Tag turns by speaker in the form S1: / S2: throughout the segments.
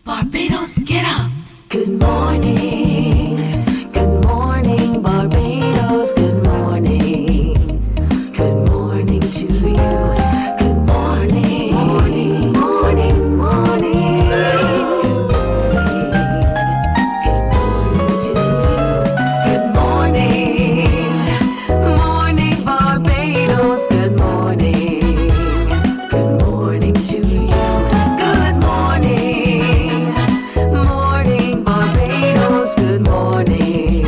S1: Barbados, get up.
S2: Good morning, Barbados, good morning. Good morning to you. Good morning, morning, morning, morning. Good morning to you. Good morning, morning, Barbados, good morning. Good morning to you. Good morning, morning, Barbados, good morning.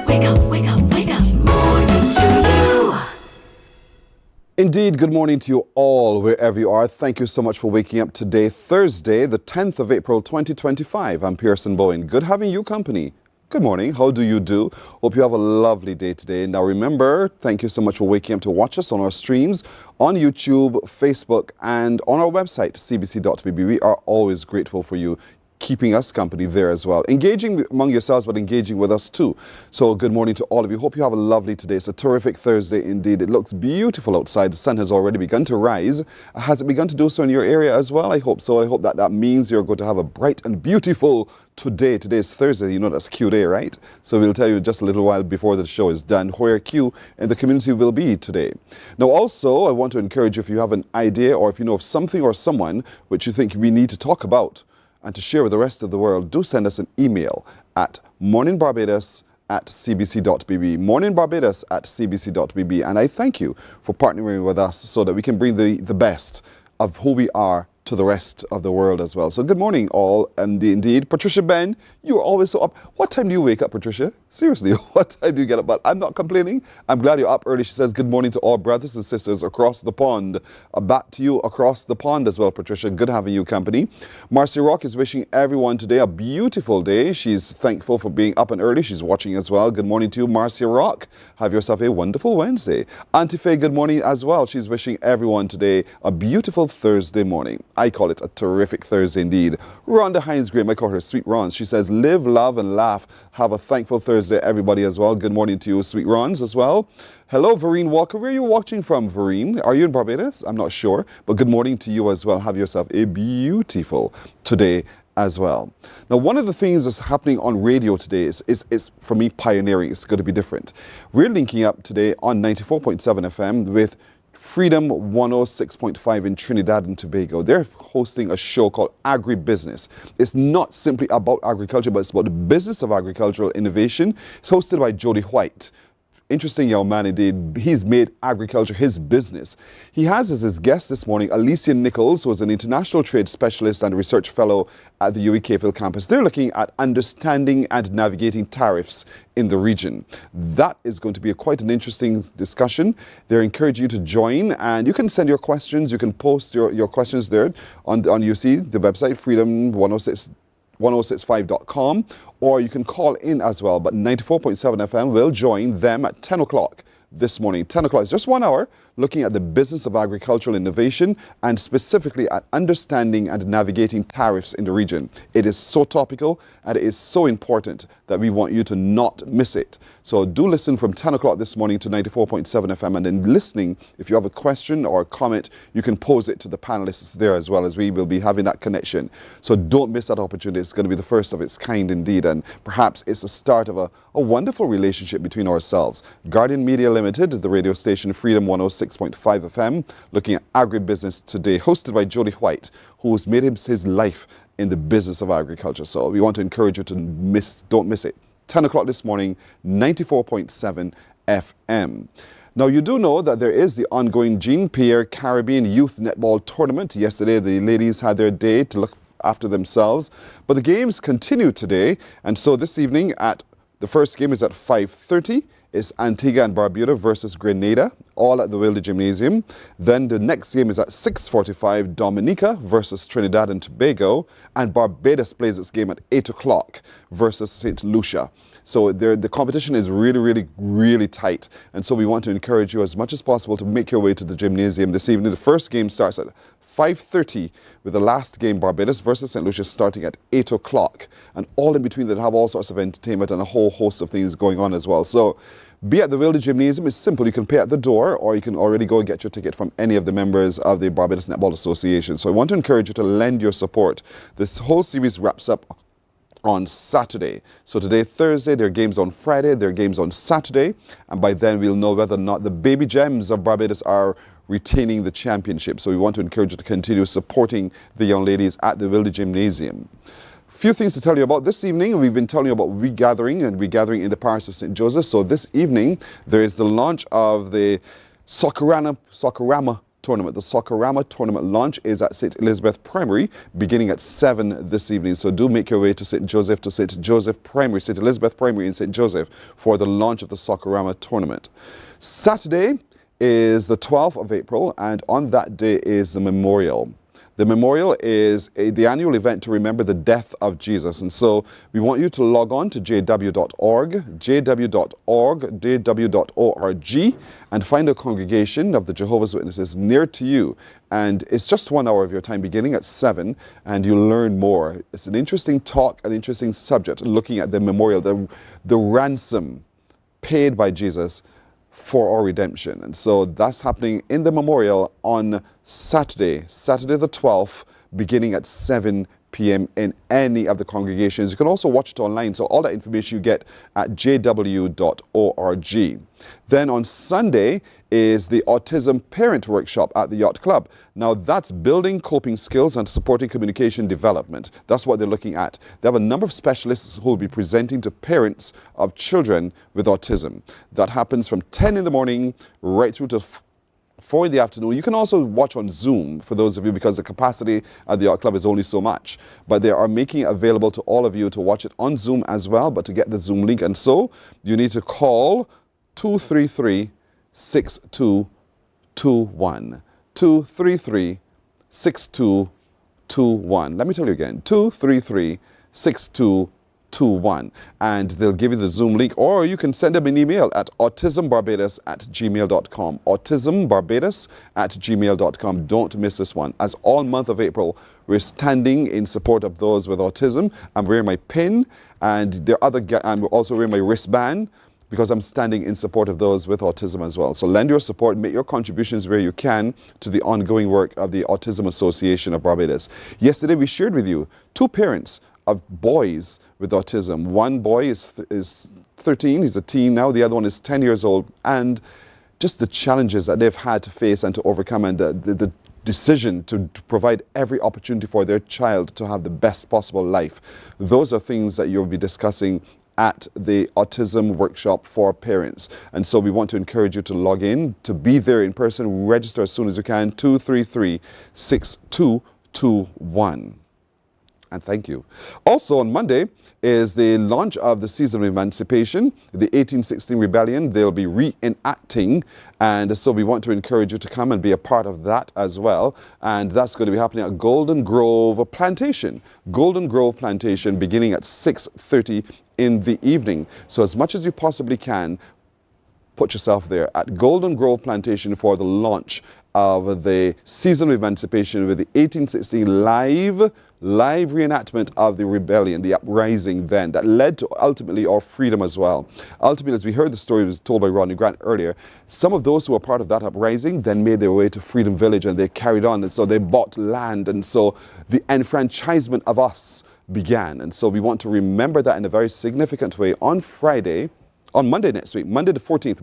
S1: Wake up, wake up, wake up.
S2: Morning to you.
S3: Indeed, good morning to you all, wherever you are. Thank you so much for waking up today, Thursday, the 10th of April, 2025. I'm Pearson Bowen. Good having you company. Good morning. How do you do? Hope you have a lovely day today. Now remember, thank you so much for waking up to watch us on our streams on YouTube, Facebook, and on our website, cbc.bb. We are always grateful for you keeping us company there as well. Engaging among yourselves, but engaging with us too. So good morning to all of you. Hope you have a lovely today. It's a terrific Thursday indeed. It looks beautiful outside. The sun has already begun to rise. Has it begun to do so in your area as well? I hope so. I hope that means you're going to have a bright and beautiful today. Today is Thursday. You know that's Q Day, right? So we'll tell you just a little while before the show is done where Q and the community will be today. Now also, I want to encourage you, if you have an idea or if you know of something or someone which you think we need to talk about and to share with the rest of the world, do send us an email at morninbarbados@cbc.bb, morninbarbados@cbc.bb. And I thank you for partnering with us so that we can bring the best of who we are to the rest of the world as well. So good morning all, and indeed, Patricia Ben, you are always so up. What time do you wake up, Patricia? Seriously, what time do you get up? But I'm not complaining. I'm glad you're up early. She says good morning to all brothers and sisters across the pond. Back to you across the pond as well, Patricia. Good having you company. Marcy Rock is wishing everyone today a beautiful day. She's thankful for being up and early. She's watching as well. Good morning to you, Marcy Rock. Have yourself a wonderful Wednesday. Auntie Faye, good morning as well. She's wishing everyone today a beautiful Thursday morning. I call it a terrific Thursday indeed. Rhonda Hines Graham, I call her Sweet Rons. She says, live, love, and laugh. Have a thankful Thursday, everybody, as well. Good morning to you, Sweet Rons, as well. Hello, Vereen Walker. Where are you watching from, Vereen? Are you in Barbados? I'm not sure. But good morning to you as well. Have yourself a beautiful today as well. Now, one of the things that's happening on radio today is for me, pioneering. It's going to be different. We're linking up today on 94.7 FM with Freedom 106.5 in Trinidad and Tobago. They're hosting a show called Agribusiness. It's not simply about agriculture, but it's about the business of agricultural innovation. It's hosted by Jody White. Interesting young man indeed. He's made agriculture his business. He has as his guest this morning Alicia Nichols, who is an international trade specialist and research fellow at the UWI Cayfield campus. They're looking at understanding and navigating tariffs in the region. That is going to be quite an interesting discussion. They encourage you to join, and you can send your questions. You can post your questions there on UC, the website, freedom1065.com, or you can call in as well. But 94.7 FM will join them at 10 o'clock this morning. 10 o'clock is just 1 hour looking at the business of agricultural innovation and specifically at understanding and navigating tariffs in the region. It is so topical and it is so important that we want you to not miss it. So do listen from 10 o'clock this morning to 94.7 FM, and then listening, if you have a question or a comment, you can pose it to the panelists there as well, as we will be having that connection. So don't miss that opportunity. It's going to be the first of its kind indeed, and perhaps it's the start of a wonderful relationship between ourselves. Guardian Media Limited, the radio station Freedom 106.5 FM, looking at agribusiness today, hosted by Jody White, who has made his life in the business of agriculture. So we want to encourage you to don't miss it. 10 o'clock this morning, 94.7 FM. Now, you do know that there is the ongoing Jean-Pierre Caribbean Youth Netball Tournament. Yesterday, the ladies had their day to look after themselves, but the games continue today. And so this evening, the first game is at 5:30. It's Antigua and Barbuda versus Grenada, all at the Wilde Gymnasium. Then the next game is at 6:45, Dominica versus Trinidad and Tobago, and Barbados plays its game at 8 o'clock versus St. Lucia. So the competition is really, really, really tight. And so we want to encourage you as much as possible to make your way to the gymnasium this evening. The first game starts at 5:30 with the last game, Barbados versus St. Lucia, starting at 8 o'clock. And all in between that have all sorts of entertainment and a whole host of things going on as well. So be at the Wilde Gymnasium. It's simple. You can pay at the door, or you can already go and get your ticket from any of the members of the Barbados Netball Association. So I want to encourage you to lend your support. This whole series wraps up on Saturday. So today, Thursday, there are games on Friday, there are games on Saturday, and by then we'll know whether or not the baby gems of Barbados are retaining the championship. So we want to encourage you to continue supporting the young ladies at the Wilde Gymnasium. Few things to tell you about this evening. We've been telling you about regathering in the parish of St. Joseph. So this evening, there is the launch of the Soccerama tournament. The Soccerama tournament launch is at St. Elizabeth Primary, beginning at 7 this evening. So do make your way to St. Joseph Primary, St. Elizabeth Primary in St. Joseph for the launch of the Soccerama tournament. Saturday is the 12th of April, and on that day is the memorial. The memorial is the annual event to remember the death of Jesus. And so we want you to log on to jw.org, jw.org, and find a congregation of the Jehovah's Witnesses near to you. And it's just 1 hour of your time beginning at 7, and you'll learn more. It's an interesting talk, an interesting subject, looking at the memorial, the ransom paid by Jesus for our redemption. And so that's happening in the memorial on Saturday the 12th, beginning at 7 p.m. in any of the congregations. You can also watch it online, so all that information you get at jw.org. Then on Sunday is the Autism Parent Workshop at the Yacht Club. Now that's building coping skills and supporting communication development. That's what they're looking at. They have a number of specialists who will be presenting to parents of children with autism. That happens from 10 in the morning right through to 4 in the afternoon. You can also watch on Zoom for those of you, because the capacity at the Yacht Club is only so much. But they are making it available to all of you to watch it on Zoom as well, but to get the Zoom link. And so you need to call 233-6221. 233-6221. Let me tell you again, 233-6221. And they'll give you the Zoom link, or you can send them an email at autismbarbados@gmail.com. autismbarbados@gmail.com. Don't miss this one. As all month of April, we're standing in support of those with autism. I'm wearing my pin, and I'm also wearing my wristband, because I'm standing in support of those with autism as well. So lend your support, make your contributions where you can to the ongoing work of the Autism Association of Barbados. Yesterday we shared with you 2 parents of boys with autism. One boy is 13, he's a teen now, the other one is 10 years old, and just the challenges that they've had to face and to overcome, and the decision to provide every opportunity for their child to have the best possible life. Those are things that you'll be discussing at the Autism Workshop for Parents. And so we want to encourage you to log in, to be there in person, register as soon as you can, 233-6221. And thank you. Also on Monday is the launch of the Season of Emancipation, the 1816 Rebellion. They'll be reenacting, and so we want to encourage you to come and be a part of that as well. And that's going to be happening at Golden Grove Plantation. Golden Grove Plantation, beginning at 6:30 in the evening. So as much as you possibly can, put yourself there at Golden Grove Plantation for the launch of the Season of Emancipation with the 1816 live reenactment of the rebellion, the uprising then, that led to ultimately our freedom as well. Ultimately, as we heard the story was told by Rodney Grant earlier, some of those who were part of that uprising then made their way to Freedom Village, and they carried on, and so they bought land, and so the enfranchisement of us began. And so we want to remember that in a very significant way on Monday next week, Monday the 14th,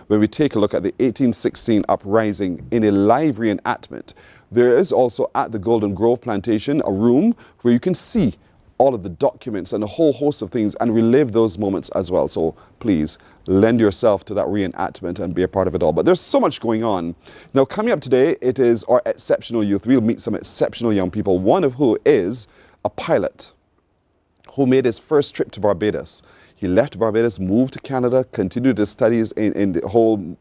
S3: when we take a look at the 1816 uprising in a live reenactment. There is also at the Golden Grove Plantation a room where you can see all of the documents and a whole host of things and relive those moments as well. So please lend yourself to that reenactment and be a part of it all. But there's so much going on. Now coming up today, it is our exceptional youth. We'll meet some exceptional young people, one of who is a pilot who made his first trip to Barbados. He left Barbados, moved to Canada, continued his studies in the whole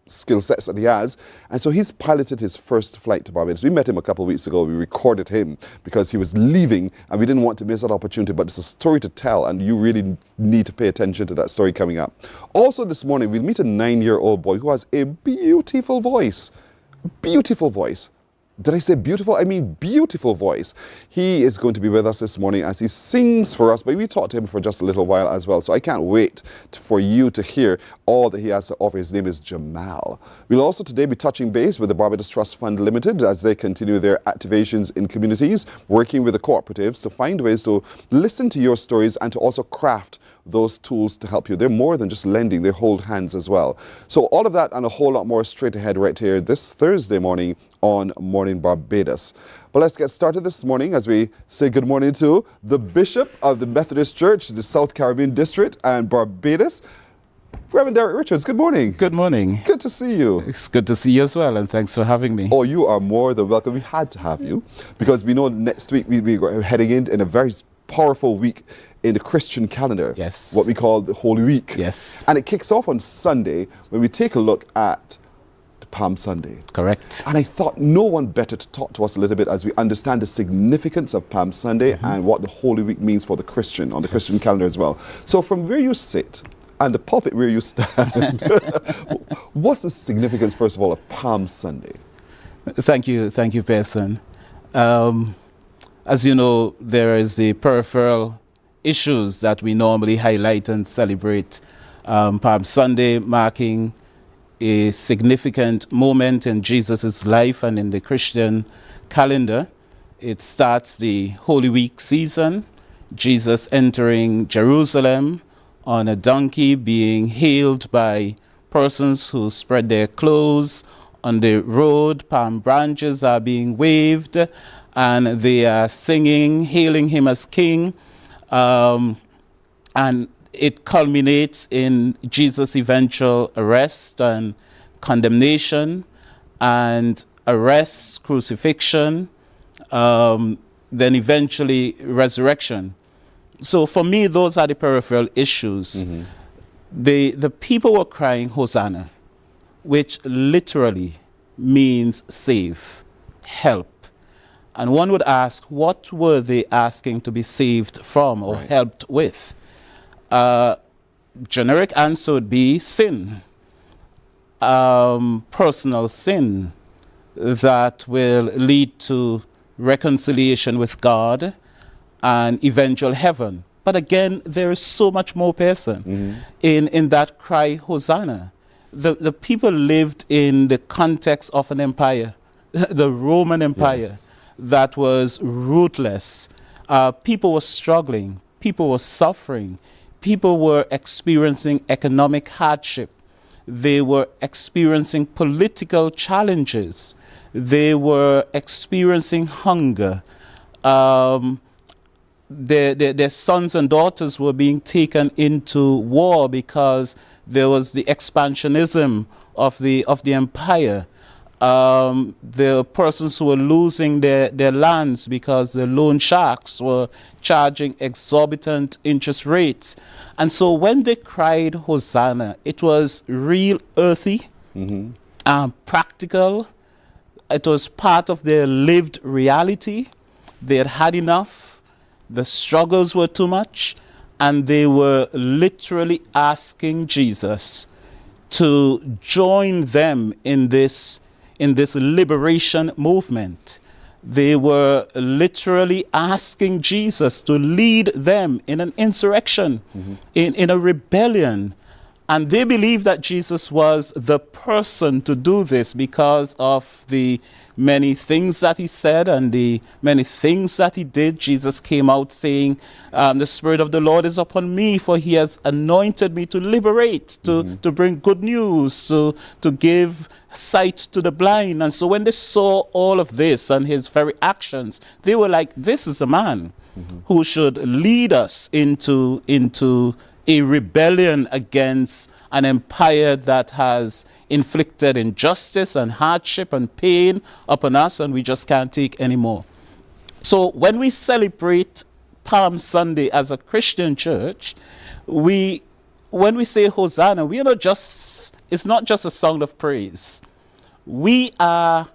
S3: skill sets that he has, and so he's piloted his first flight to Barbados. We met him a couple of weeks ago. We recorded him because he was leaving and we didn't want to miss that opportunity, but it's a story to tell, and you really need to pay attention to that story coming up. Also this morning we'll meet a 9-year-old boy who has a beautiful voice. beautiful voice. Did I say beautiful? I mean beautiful voice. He is going to be with us this morning as he sings for us, but we talked to him for just a little while as well, so I can't wait for you to hear all that he has to offer. His name is Jamal. We'll also today be touching base with the Barbados Trust Fund Limited as they continue their activations in communities, working with the cooperatives to find ways to listen to your stories and to also craft those tools to help you. They're more than just lending, they hold hands as well. So all of that and a whole lot more straight ahead right here this Thursday morning on Mornin Barbados. But let's get started this morning as we say good morning to the Bishop of the Methodist Church, the South Caribbean District and Barbados, Reverend Derek Richards. Good morning.
S4: Good morning.
S3: Good to see you.
S4: It's good to see you as well, and thanks for having me.
S3: Oh, you are more than welcome. We had to have you because we know next week we're heading in a very powerful week in the Christian calendar.
S4: Yes.
S3: What we call the Holy Week.
S4: Yes.
S3: And it kicks off on Sunday when we take a look at the Palm Sunday.
S4: Correct.
S3: And I thought no one better to talk to us a little bit as we understand the significance of Palm Sunday and what the Holy Week means for the Christian, on the Christian calendar as well. So from where you sit and the pulpit where you stand, what's the significance, first of all, of Palm Sunday?
S4: Thank you, Pearson. As you know, there is the peripheral issues that we normally highlight and celebrate. Palm Sunday marking a significant moment in Jesus' life and in the Christian calendar. It starts the Holy Week season, Jesus entering Jerusalem on a donkey, being hailed by persons who spread their clothes on the road. Palm branches are being waved and they are singing, hailing him as king. And it culminates in Jesus' eventual arrest and condemnation, and arrest, crucifixion, then eventually resurrection. So for me, those are the peripheral issues. The people were crying Hosanna, which literally means save, help. And one would ask, what were they asking to be saved from or helped with? Generic answer would be sin, personal sin that will lead to reconciliation with God and eventual heaven. But again, there is so much more, person, in that cry, Hosanna. The people lived in the context of an empire, the Roman Empire.
S3: Yes.
S4: That was ruthless. People were struggling. People were suffering. People were experiencing economic hardship. They were experiencing political challenges. They were experiencing hunger. Their sons and daughters were being taken into war because there was the expansionism of the empire. There were persons who were losing their lands because the loan sharks were charging exorbitant interest rates. And so when they cried Hosanna, it was real earthy, practical. It was part of their lived reality. They had had enough. The struggles were too much. And they were literally asking Jesus to join them in this liberation movement. They were literally asking Jesus to lead them in an insurrection, in a rebellion. And they believed that Jesus was the person to do this because of the many things that he said and the many things that he did. Jesus came out saying, the Spirit of the Lord is upon me, for he has anointed me to liberate, to bring good news, to give sight to the blind. And so when they saw all of this and his very actions, they were like, this is a man who should lead us into a rebellion against an empire that has inflicted injustice and hardship and pain upon us, and we just can't take anymore. So when we celebrate Palm Sunday as a Christian church, when we say Hosanna, it's not just a song of praise. We are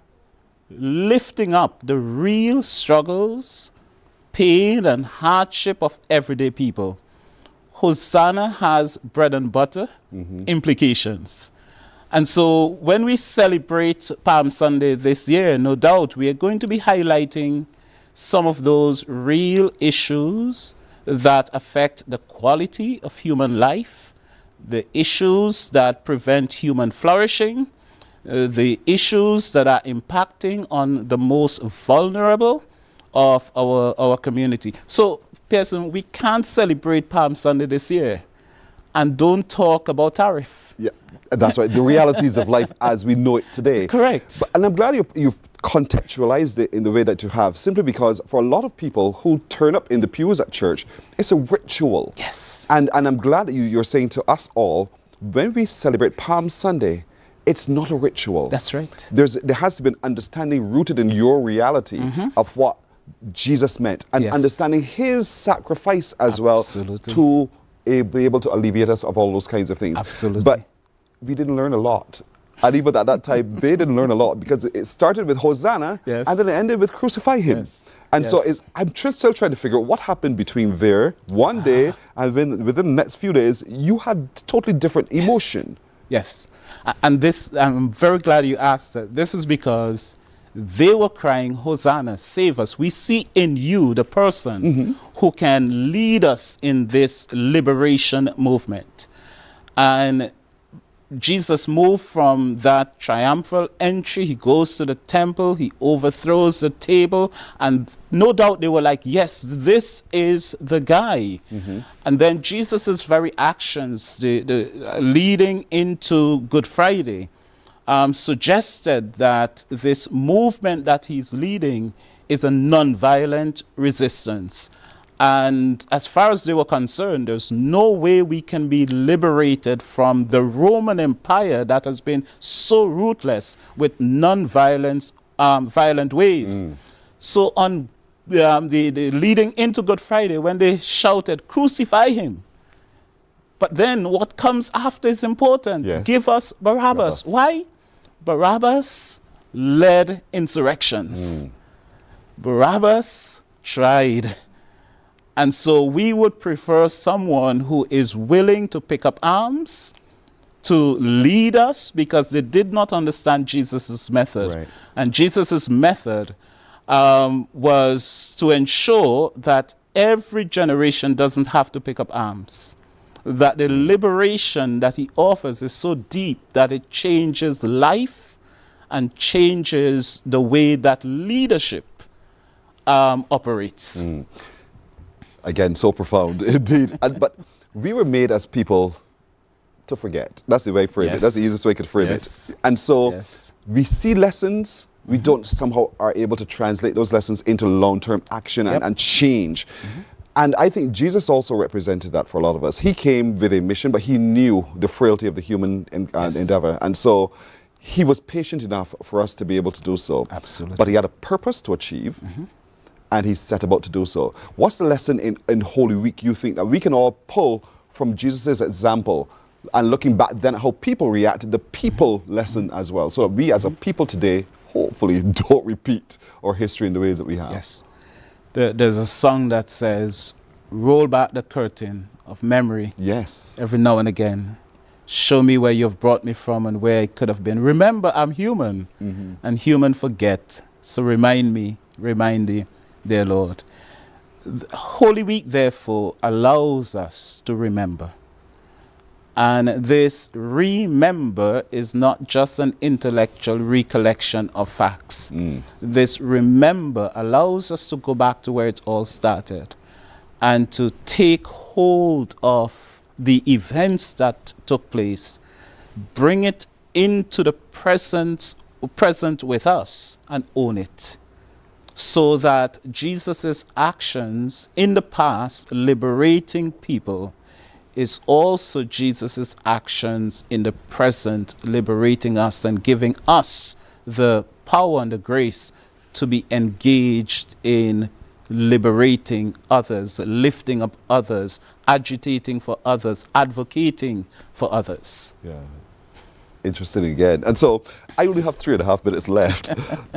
S4: lifting up the real struggles, pain, and hardship of everyday people. Hosanna has bread and butter implications. And so when we celebrate Palm Sunday this year, no doubt we are going to be highlighting some of those real issues that affect the quality of human life, the issues that prevent human flourishing, the issues that are impacting on the most vulnerable of our community. So, Pearson, we can't celebrate Palm Sunday this year and don't talk about tariff.
S3: Yeah, that's right. The realities of life as we know it today.
S4: Correct.
S3: And I'm glad you've contextualized it in the way that you have, simply because for a lot of people who turn up in the pews at church, it's a ritual.
S4: Yes.
S3: And I'm glad that you're saying to us all, when we celebrate Palm Sunday, it's not a ritual.
S4: That's right.
S3: There has to be an understanding rooted in your reality of what Jesus meant, and
S4: Yes.
S3: understanding his sacrifice as
S4: Absolutely.
S3: well to be able to alleviate us of all those kinds of things.
S4: Absolutely.
S3: But we didn't learn a lot. And even at that time, they didn't learn a lot, because it started with Hosanna,
S4: Yes.
S3: and then it ended with crucify him.
S4: Yes.
S3: And so
S4: Yes.
S3: I'm still trying to figure out what happened between there, one day, and then within the next few days, you had totally different emotion.
S4: Yes. And this, I'm very glad you asked that. This is because they were crying, Hosanna, save us. We see in you the person who can lead us in this liberation movement. And Jesus moved from that triumphal entry. He goes to the temple, he overthrows the table, and no doubt they were like, yes, this is the guy. And then Jesus' very actions, the leading into Good Friday, suggested that this movement that he's leading is a nonviolent resistance. And as far as they were concerned, there's no way we can be liberated from the Roman Empire that has been so ruthless with non-violent violent ways. So on the leading into Good Friday, when they shouted, crucify him. But then what comes after is important.
S3: Yes.
S4: Give us Barabbas. Why? Barabbas led insurrections. Barabbas tried. And so we would prefer someone who is willing to pick up arms, to lead us, because they did not understand Jesus' method.
S3: Right.
S4: And Jesus' method was to ensure that every generation doesn't have to pick up arms. That the liberation that he offers is so deep that it changes life and changes the way that leadership operates.
S3: Again, so profound, indeed. But we were made as people to forget. That's the way to frame it. That's the easiest way to frame
S4: Yes.
S3: it. And so
S4: Yes.
S3: we see lessons, we don't somehow are able to translate those lessons into long-term action and change. And I think Jesus also represented that for a lot of us. He came with a mission, but he knew the frailty of the human endeavor. And so he was patient enough for us to be able to do so.
S4: Absolutely.
S3: But he had a purpose to achieve. And he set about to do so. What's the lesson in Holy Week you think that we can all pull from Jesus' example, and looking back then at how people reacted, the people lesson as well, so that we as a people today hopefully don't repeat our history in the ways that we have?
S4: Yes. There's a song that says, roll back the curtain of memory
S3: Yes.
S4: every now and again. Show me where you've brought me from and where I could have been. Remember, I'm human, and human forget. So remind me, dear Lord. Holy Week, therefore, allows us to remember. And this remember is not just an intellectual recollection of facts. This remember allows us to go back to where it all started and to take hold of the events that took place, bring it into the present with us, and own it. So that Jesus' actions in the past, liberating people, is also Jesus' actions in the present, liberating us and giving us the power and the grace to be engaged in liberating others, lifting up others, agitating for others, advocating for others.
S3: Yeah. Interesting again. And so I only have 3.5 minutes left.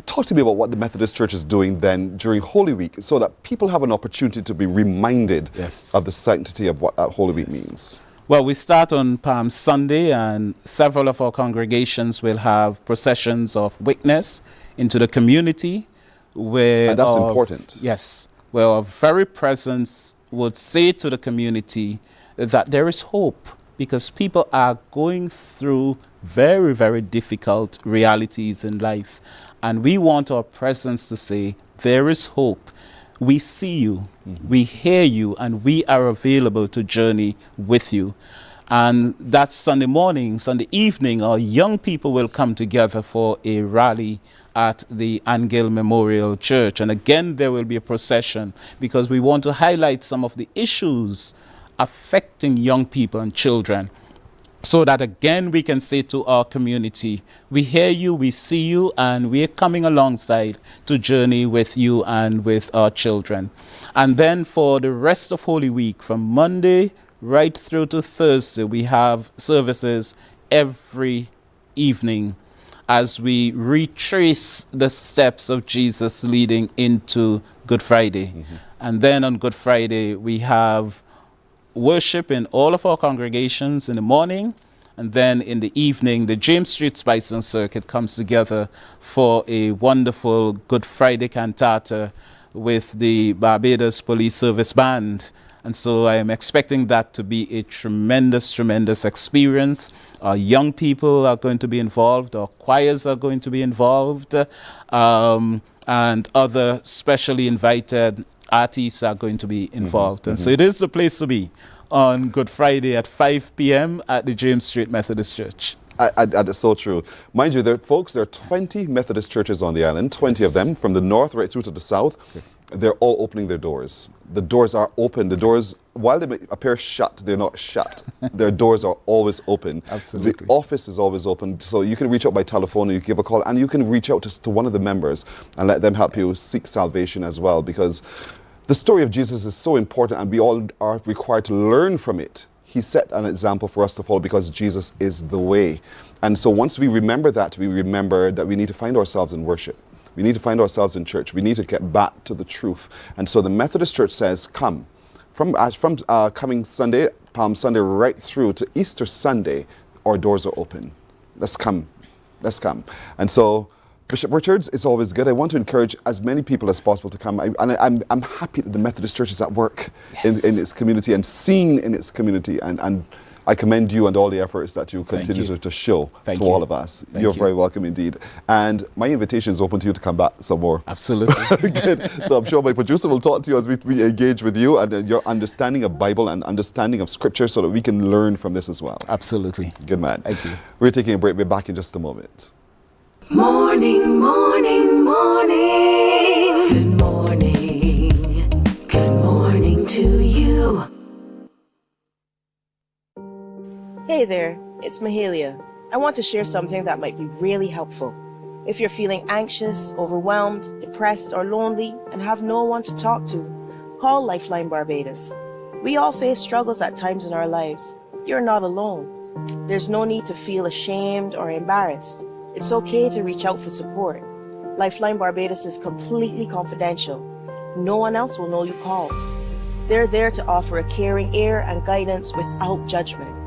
S3: Talk to me about what the Methodist Church is doing then during Holy Week, so that people have an opportunity to be reminded
S4: Yes.
S3: of the sanctity of what Holy Week means.
S4: Well, we start on Palm Sunday, and several of our congregations will have processions of witness into the community. Where
S3: And that's important.
S4: Yes, where our very presence would say to the community that there is hope, because people are going through very, very difficult realities in life. And we want our presence to say, there is hope. We see you, we hear you, and we are available to journey with you. And that Sunday morning, Sunday evening, our young people will come together for a rally at the Angel Memorial Church. And again, there will be a procession, because we want to highlight some of the issues affecting young people and children, so that again we can say to our community, we hear you, we see you, and we're coming alongside to journey with you and with our children. And then for the rest of Holy Week, from Monday right through to Thursday, we have services every evening as we retrace the steps of Jesus leading into Good Friday. And then on Good Friday, we have worship in all of our congregations in the morning, and then in the evening the James Street Spice and Circuit comes together for a wonderful Good Friday cantata with the Barbados Police Service Band. And so I am expecting that to be a tremendous, tremendous experience. Our young people are going to be involved, our choirs are going to be involved, and other specially invited artists are going to be involved. And so it is the place to be on Good Friday at 5 p.m. at the James Street Methodist Church.
S3: That's so true. Mind you, there are 20 Methodist churches on the island, 20 of them, from the north right through to the south. They're all opening their doors. The doors are open. The doors, while they may appear shut, they're not shut. Their doors are always open.
S4: Absolutely.
S3: The office is always open. So you can reach out by telephone, and you give a call, and you can reach out to one of the members and let them help you seek salvation as well, because the story of Jesus is so important, and we all are required to learn from it. He set an example for us to follow, because Jesus is the way. And so once we remember that, we remember that we need to find ourselves in worship. We need to find ourselves in church. We need to get back to the truth. And so the Methodist Church says, come. From coming Sunday, Palm Sunday, right through to Easter Sunday, our doors are open. Let's come. Let's come. And so, Bishop Richards, it's always good. I want to encourage as many people as possible to come. I'm happy that the Methodist Church is at work in its community and seen in its community. And I commend you and all the efforts that you continue to show to all of us. You're very welcome indeed. And my invitation is open to you to come back some more.
S4: Absolutely.
S3: Good. So I'm sure my producer will talk to you as we engage with you, and your understanding of Bible and understanding of Scripture, so that we can learn from this as well.
S4: Absolutely.
S3: Good man.
S4: Thank you.
S3: We're taking a break. We're back in just a moment.
S2: Morning, morning, morning. Good morning. Good morning to you.
S5: Hey there, it's Mahalia. I want to share something that might be really helpful. If you're feeling anxious, overwhelmed, depressed, or lonely and have no one to talk to, call Lifeline Barbados. We all face struggles at times in our lives. You're not alone. There's no need to feel ashamed or embarrassed. It's okay to reach out for support. Lifeline Barbados is completely confidential. No one else will know you called. They're there to offer a caring ear and guidance without judgment.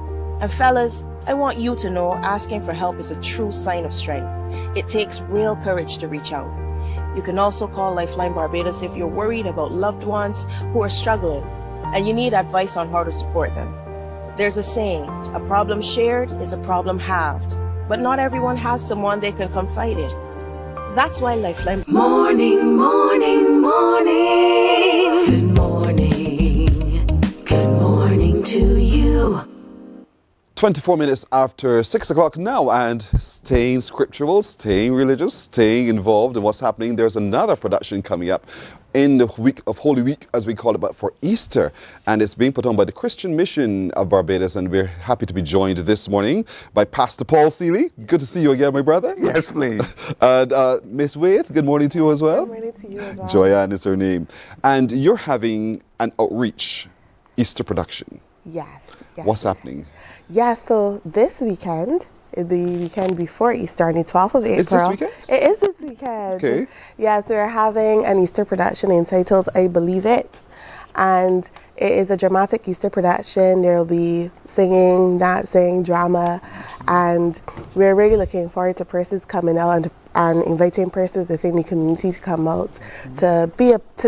S5: And fellas, I want you to know asking for help is a true sign of strength. It takes real courage to reach out. You can also call Lifeline Barbados if you're worried about loved ones who are struggling and you need advice on how to support them. There's a saying, a problem shared is a problem halved, but not everyone has someone they can confide in. That's why Lifeline...
S2: Morning, morning, morning. Good morning. Good morning to you.
S3: 24 minutes after 6 o'clock now, and staying scriptural, staying religious, staying involved in what's happening. There's another production coming up in the week of Holy Week, as we call it, but for Easter. And it's being put on by the Christian Mission of Barbados, and we're happy to be joined this morning by Pastor Paul Seeley. Good to see you again, my brother.
S6: Yes, please.
S3: And Miss Waith, good morning to you as well.
S7: Good morning to you as well.
S3: Joyanne is her name. And you're having an outreach Easter production.
S7: Yes.
S3: What's happening?
S7: Yeah, so this weekend, the weekend before Easter, on the 12th of April.
S3: Is this weekend?
S7: It is this weekend.
S3: Okay.
S7: Yes, we're having an Easter production entitled I Believe It. And it is a dramatic Easter production. There will be singing, dancing, drama, and we're really looking forward to persons coming out and inviting persons within the community to come out to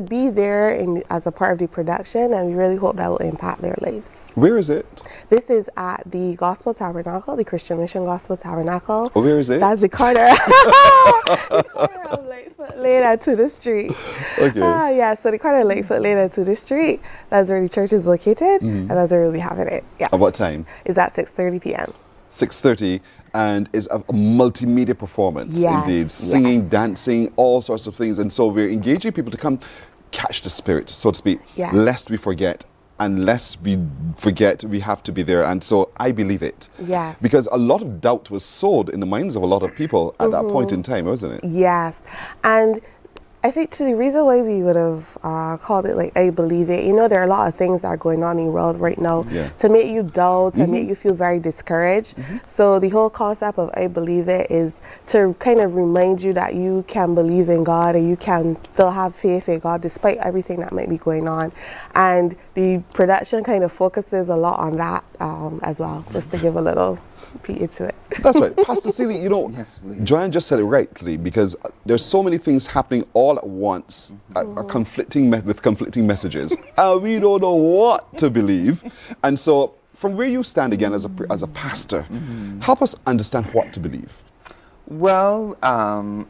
S7: be there as a part of the production, and we really hope that will impact their lives.
S3: Where is it?
S7: This is at the Gospel Tabernacle, the Christian Mission Gospel Tabernacle.
S3: Oh, where is it?
S7: That's the corner. The corner of Lightfoot Lane and to the street.
S3: Okay.
S7: Yeah, so the corner of Lightfoot Lane and to the street, that's where the church is located, and that's where we'll be having it. Yes.
S3: At what time?
S7: It's at 6:30 p.m.
S3: 6:30, and is a multimedia performance.
S7: Yes,
S3: Indeed, singing,
S7: yes.
S3: dancing, all sorts of things. And so we're engaging people to come catch the spirit, so to speak,
S7: Yes.
S3: lest we forget. Unless we forget, we have to be there. And so I believe it.
S7: Yes.
S3: Because a lot of doubt was sowed in the minds of a lot of people at that point in time, wasn't it?
S7: Yes, and I think the reason why we would have called it like I Believe It, there are a lot of things that are going on in the world right now to make you doubt, to make you feel very discouraged. So the whole concept of I Believe It is to kind of remind you that you can believe in God and you can still have faith in God despite everything that might be going on. And the production kind of focuses a lot on that as well, just to give a little peek into it.
S3: That's right. Pastor Seeley,
S6: Yes, please.
S3: Joanne just said it rightly, because there's so many things happening all at once, are conflicting with conflicting messages. And we don't know what to believe. And so from where you stand again as a pastor, help us understand what to believe.
S6: Well,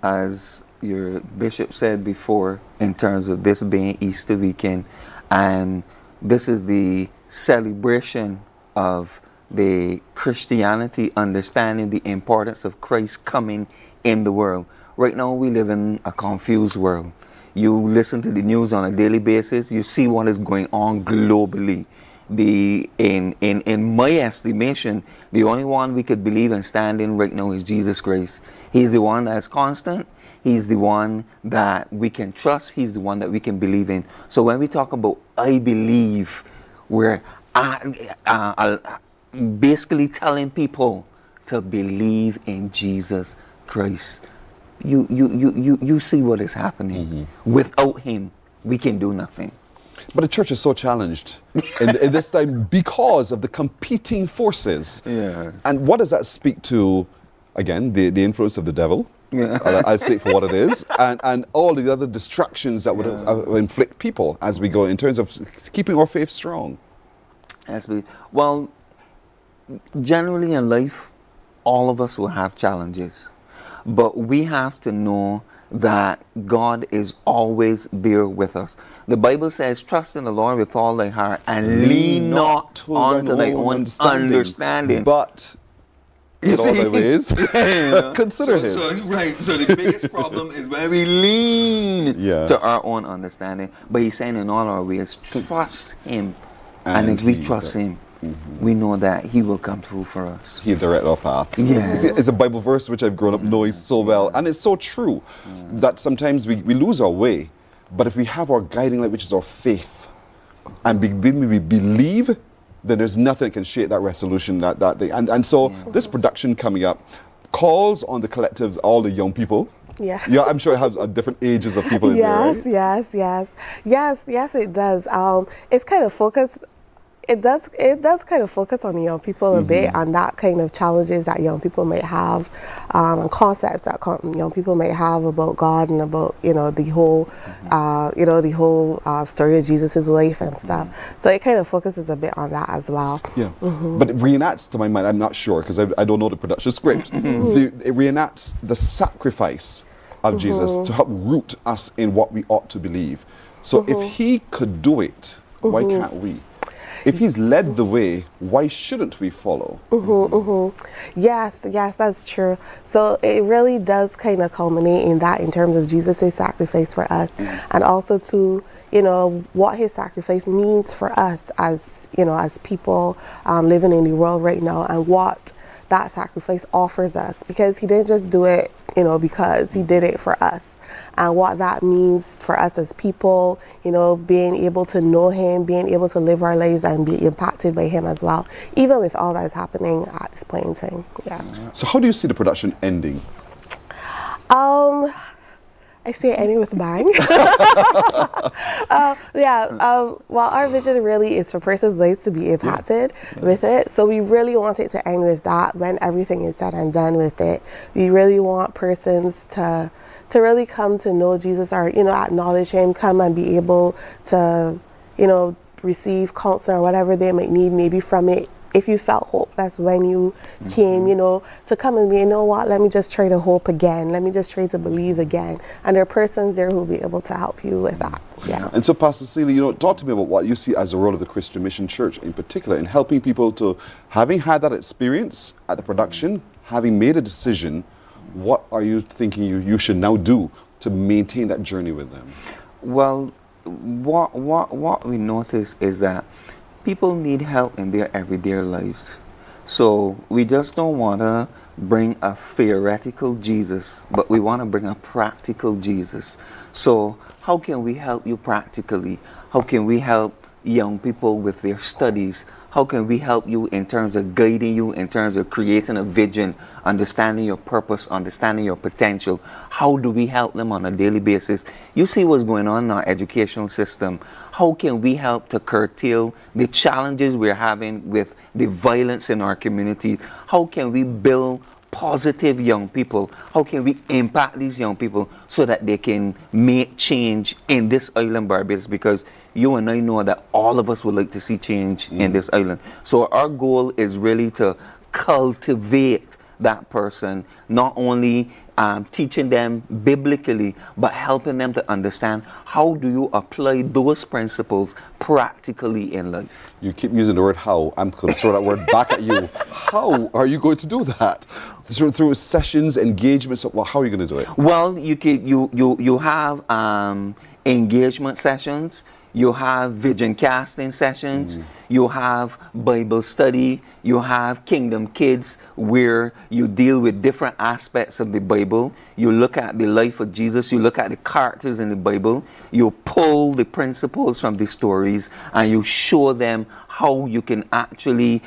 S6: as your bishop said before, in terms of this being Easter weekend, and this is the celebration of the Christianity understanding the importance of Christ coming in the world. Right now we live in a confused world. You listen to the news on a daily basis, you see what is going on globally. In my estimation, the only one we could believe and stand in right now is Jesus Christ. He's the one that's constant. He's the one that we can trust. He's the one that we can believe in. So when we talk about I believe, we're basically telling people to believe in Jesus Christ. You see what is happening. Without him, we can do nothing.
S3: But the church is so challenged in this time because of the competing forces.
S6: Yes.
S3: And what does that speak to, again, the influence of the devil?
S6: Yeah.
S3: I say it for what it is, and all the other distractions that would inflict people as we go in terms of keeping our faith strong.
S6: Well, generally in life, all of us will have challenges, but we have to know that God is always there with us. The Bible says, trust in the Lord with all thy heart and lean not unto thy own understanding.
S3: But
S6: You
S3: in all thy
S6: see?
S3: ways, consider him.
S6: So the biggest problem is when we lean to our own understanding. But he's saying in all our ways, trust him. And if we trust him, we know that he will come through for us.
S3: He'll direct our paths.
S6: Yes.
S3: It's a Bible verse which I've grown up knowing so well. And it's so true that sometimes we lose our way. But if we have our guiding light, which is our faith, and we believe, then there's nothing that can shake that resolution, that thing. And so this production coming up calls on the collectives, all the young people.
S7: Yeah.
S3: Yeah, I'm sure it has different ages of people in there, right?
S7: Yes, it does. It's kind of focused. It does kind of focus on young people a bit, on that kind of challenges that young people may have, and concepts that young people may have about God and about the whole story of Jesus' life and stuff. So it kind of focuses a bit on that as well.
S3: Yeah, but it reenacts, to my mind, I'm not sure because I don't know the production script. It reenacts the sacrifice of Jesus to help root us in what we ought to believe. So if he could do it, why can't we? If he's led the way, why shouldn't we follow?
S7: Yes, that's true. So it really does kind of culminate in that in terms of Jesus' sacrifice for us, and also to what his sacrifice means for us as as people living in the world right now, and what that sacrifice offers us, because he didn't just do it because he did it for us, and what that means for us as people, being able to know him, being able to live our lives and be impacted by him as well, even with all that is happening at this point in time. Yeah.
S3: So how do you see the production ending?
S7: I I say any with a bang. Well, our vision really is for persons' lives to be impacted with it. So we really want it to end with that when everything is said and done with it. We really want persons to really come to know Jesus or, acknowledge him, come and be able to, receive counsel or whatever they might need maybe from it. If you felt hope, that's when you came, to come and be, let me just try to hope again. Let me just try to believe again. And there are persons there who will be able to help you with that. Yeah.
S3: And so, Pastor Celia, talk to me about what you see as the role of the Christian Mission Church in particular in helping people to, having had that experience at the production, having made a decision, what are you thinking you should now do to maintain that journey with them?
S6: Well, what we notice is that people need help in their everyday lives. So we just don't want to bring a theoretical Jesus, but we want to bring a practical Jesus. So how can we help you practically? How can we help young people with their studies? How can we help you in terms of guiding you, in terms of creating a vision, understanding your purpose, understanding your potential? How do we help them on a daily basis? You see what's going on in our educational system. How can we help to curtail the challenges we're having with the violence in our community? How can we build positive young people? How can we impact these young people so that they can make change in this island, Barbados? Because you and I know that all of us would like to see change in this island. So our goal is really to cultivate that person, not only teaching them biblically, but helping them to understand how do you apply those principles practically in life.
S3: You keep using the word how. I'm going to throw that word back at you. How are you going to do that? Through sessions, engagements, well, how are you going to do it?
S6: Well, you have engagement sessions. You have vision casting sessions, you have Bible study, you have Kingdom Kids where you deal with different aspects of the Bible. You look at the life of Jesus, you look at the characters in the Bible, you pull the principles from the stories and you show them how you can actually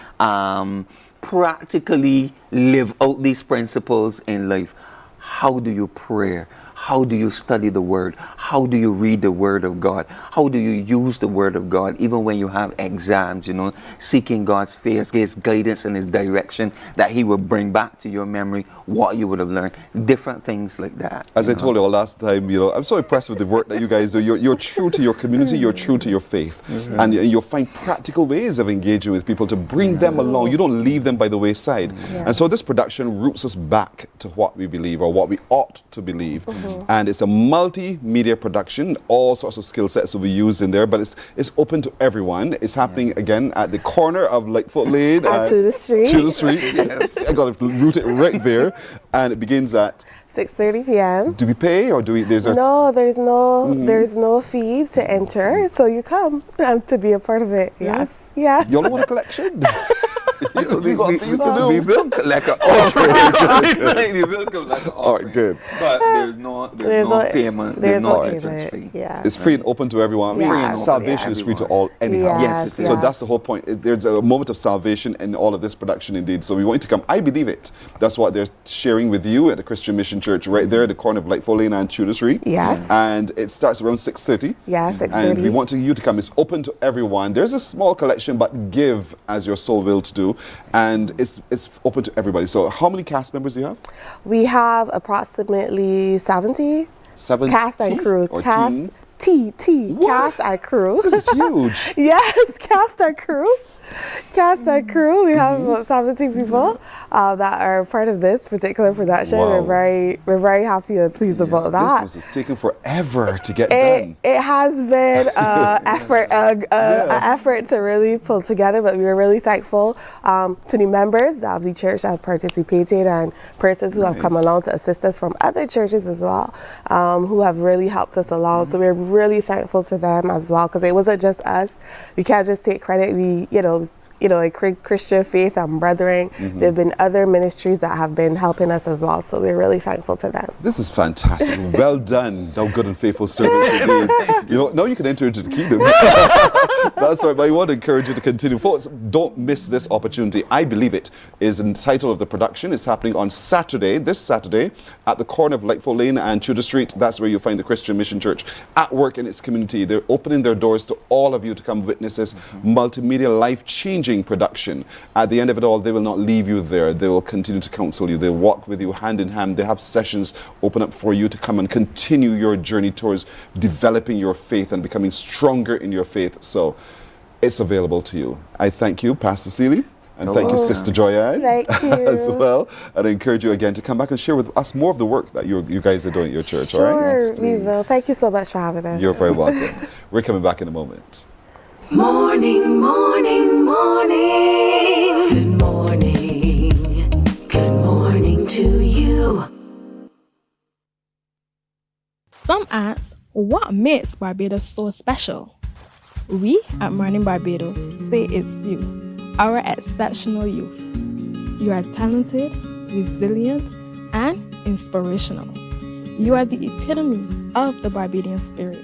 S6: practically live out these principles in life. How do you pray? How do you study the Word? How do you read the Word of God? How do you use the Word of God even when you have exams, seeking God's face, His guidance and His direction that He will bring back to your memory what you would have learned. Different things like that.
S3: As I told you all last time, I'm so impressed with the work that you guys do. You're true to your community, you're true to your faith. And you'll find practical ways of engaging with people to bring them along. You don't leave them by the wayside. And so this production roots us back to what we believe or what we ought to believe. And it's a multimedia production. All sorts of skill sets will be used in there, but it's open to everyone. It's happening again at the corner of Lightfoot Lane
S7: to the street.
S3: To the street. I got to route it right there, and it begins at
S7: 6:30 p.m.
S3: Do we pay or do we? There's
S7: no fee to enter, so you come to be a part of it. Yes.
S3: You don't want a collection? We got things to do.
S6: We will collect an offering. We will collect an offering.
S3: All right, good.
S6: But there's no payment. There's no entrance fee.
S7: Yeah.
S3: It's free and open to everyone.
S7: Yeah.
S3: Salvation is free to all anyhow.
S6: Yes, it is.
S3: So that's the whole point. There's a moment of salvation in all of this production indeed. So we want you to come. I believe it. That's what they're sharing with you at the Christian Mission Church right there at the corner of Lightfoot Lane and Tudor Street.
S7: Yes.
S3: And it starts around 6:30.
S7: Yeah, 6:30.
S3: And we want you to come. It's open to everyone. There's a small collection, but give as your soul will to do. And it's open to everybody. So how many cast members do you have?
S7: We have approximately 70.
S3: 70
S7: cast and crew.
S3: or
S7: Cast
S3: teen?
S7: cast and crew.
S3: This is huge.
S7: Yes, cast and crew. Cast and crew. We have about 70 people that are part of this particular production.
S3: Wow.
S7: We're very happy and pleased about that.
S3: This must have taken forever to get done.
S7: It has been an effort to really pull together, but we were really thankful to the members of the church that have participated and persons who have come along to assist us from other churches as well, who have really helped us along. So we're really thankful to them as well, because it wasn't just us. We can't just take credit. a Christian faith and brethren. There have been other ministries that have been helping us as well. So we're really thankful to them.
S3: This is fantastic. Well done, thou good and faithful servant. Indeed. Now you can enter into the kingdom. That's right, but I want to encourage you to continue. Folks, don't miss this opportunity. I Believe It is the title of the production. It's happening on Saturday, this Saturday, at the corner of Lightfoot Lane and Tudor Street. That's where you'll find the Christian Mission Church at work in its community. They're opening their doors to all of you to come witness this multimedia, life-changing production. At the end of it all, they will not leave you there. They will continue to counsel you. They'll walk with you hand in hand. They have sessions open up for you to come and continue your journey towards developing your faith and becoming stronger in your faith. So it's available to you. I thank you, Pastor Seeley. And thank you, Sister Joyanne,
S7: Thank you.
S3: as well. And I encourage you again to come back and share with us more of the work that you guys are doing at your church, all right?
S7: Sure, we will. Thank you so much for having us.
S3: You're very welcome. We're coming back in a moment.
S2: Morning, morning, morning. Good morning. Good morning to you.
S8: Some ask, what makes Barbados so special? We at Mornin Barbados say it's you, our exceptional youth. You are talented, resilient, and inspirational. You are the epitome of the Barbadian spirit,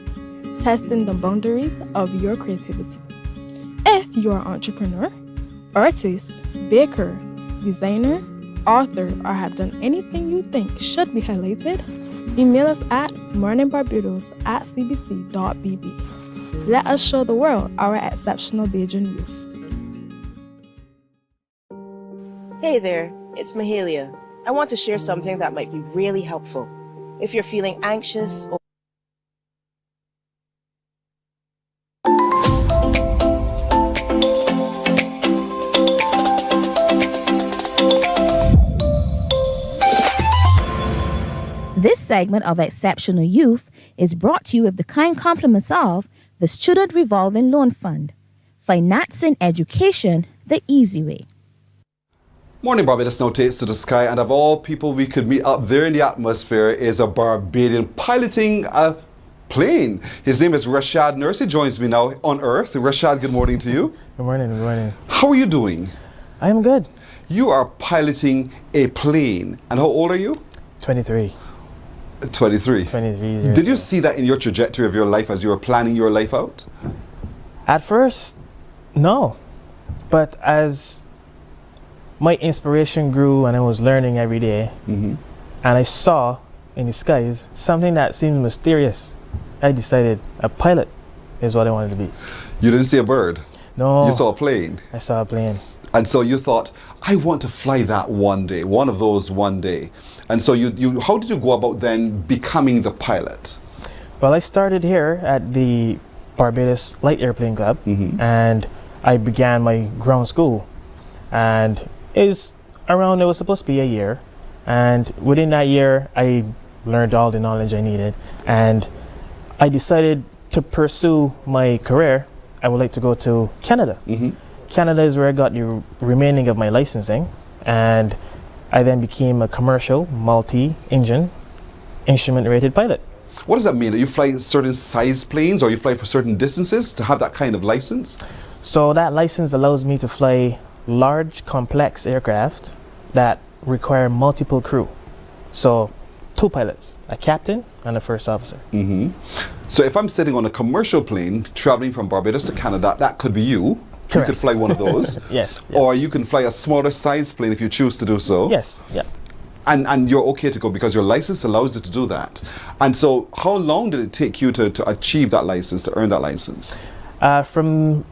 S8: testing the boundaries of your creativity. If you are an entrepreneur, artist, baker, designer, author, or have done anything you think should be highlighted, email us at morninbarbados@cbc.bb. Let us show the world our exceptional Bajan youth.
S5: Hey there, it's Mahalia. I want to share something that might be really helpful. If you're feeling anxious or
S9: This segment of Exceptional Youth is brought to you with the kind compliments of the Student Revolving Loan Fund, financing education the easy way.
S3: Morning Barbados now takes to the sky, and of all people we could meet up there in the atmosphere is a Barbadian piloting a plane. His name is Rashad Nurse. He joins me now on Earth. Rashad, good morning to you.
S10: Good morning, good morning.
S3: How are you doing?
S10: I am good.
S3: You are piloting a plane. And how old are you?
S10: 23.
S3: 23.
S10: 23 years.
S3: Did you see that in your trajectory of your life as you were planning your life out?
S10: At first, no. But as my inspiration grew and I was learning every day, and I saw in the skies something that seemed mysterious, I decided a pilot is what I wanted to be.
S3: You didn't see a bird?
S10: No.
S3: You saw a plane?
S10: I saw a plane.
S3: And so you thought, I want to fly that one day, one of those one day. And so you how did you go about then becoming the pilot?
S10: Well, I started here at the Barbados Light Airplane Club, and I began my ground school. And it was supposed to be a year. And within that year, I learned all the knowledge I needed. And I decided to pursue my career. I would like to go to Canada. Canada is where I got the remaining of my licensing. And I then became a commercial, multi-engine, instrument-rated pilot.
S3: What does that mean? Do you fly certain size planes or you fly for certain distances to have that kind of license?
S10: So that license allows me to fly large, complex aircraft that require multiple crew. So 2 pilots, a captain and a first officer.
S3: So if I'm sitting on a commercial plane traveling from Barbados to Canada, that could be you.
S10: Correct.
S3: You could fly one of those.
S10: Yes.
S3: Or you can fly a smaller size plane if you choose to do so.
S10: Yes. Yeah.
S3: And you're okay to go because your license allows you to do that. And so how long did it take you to achieve that license, to earn that license?
S10: From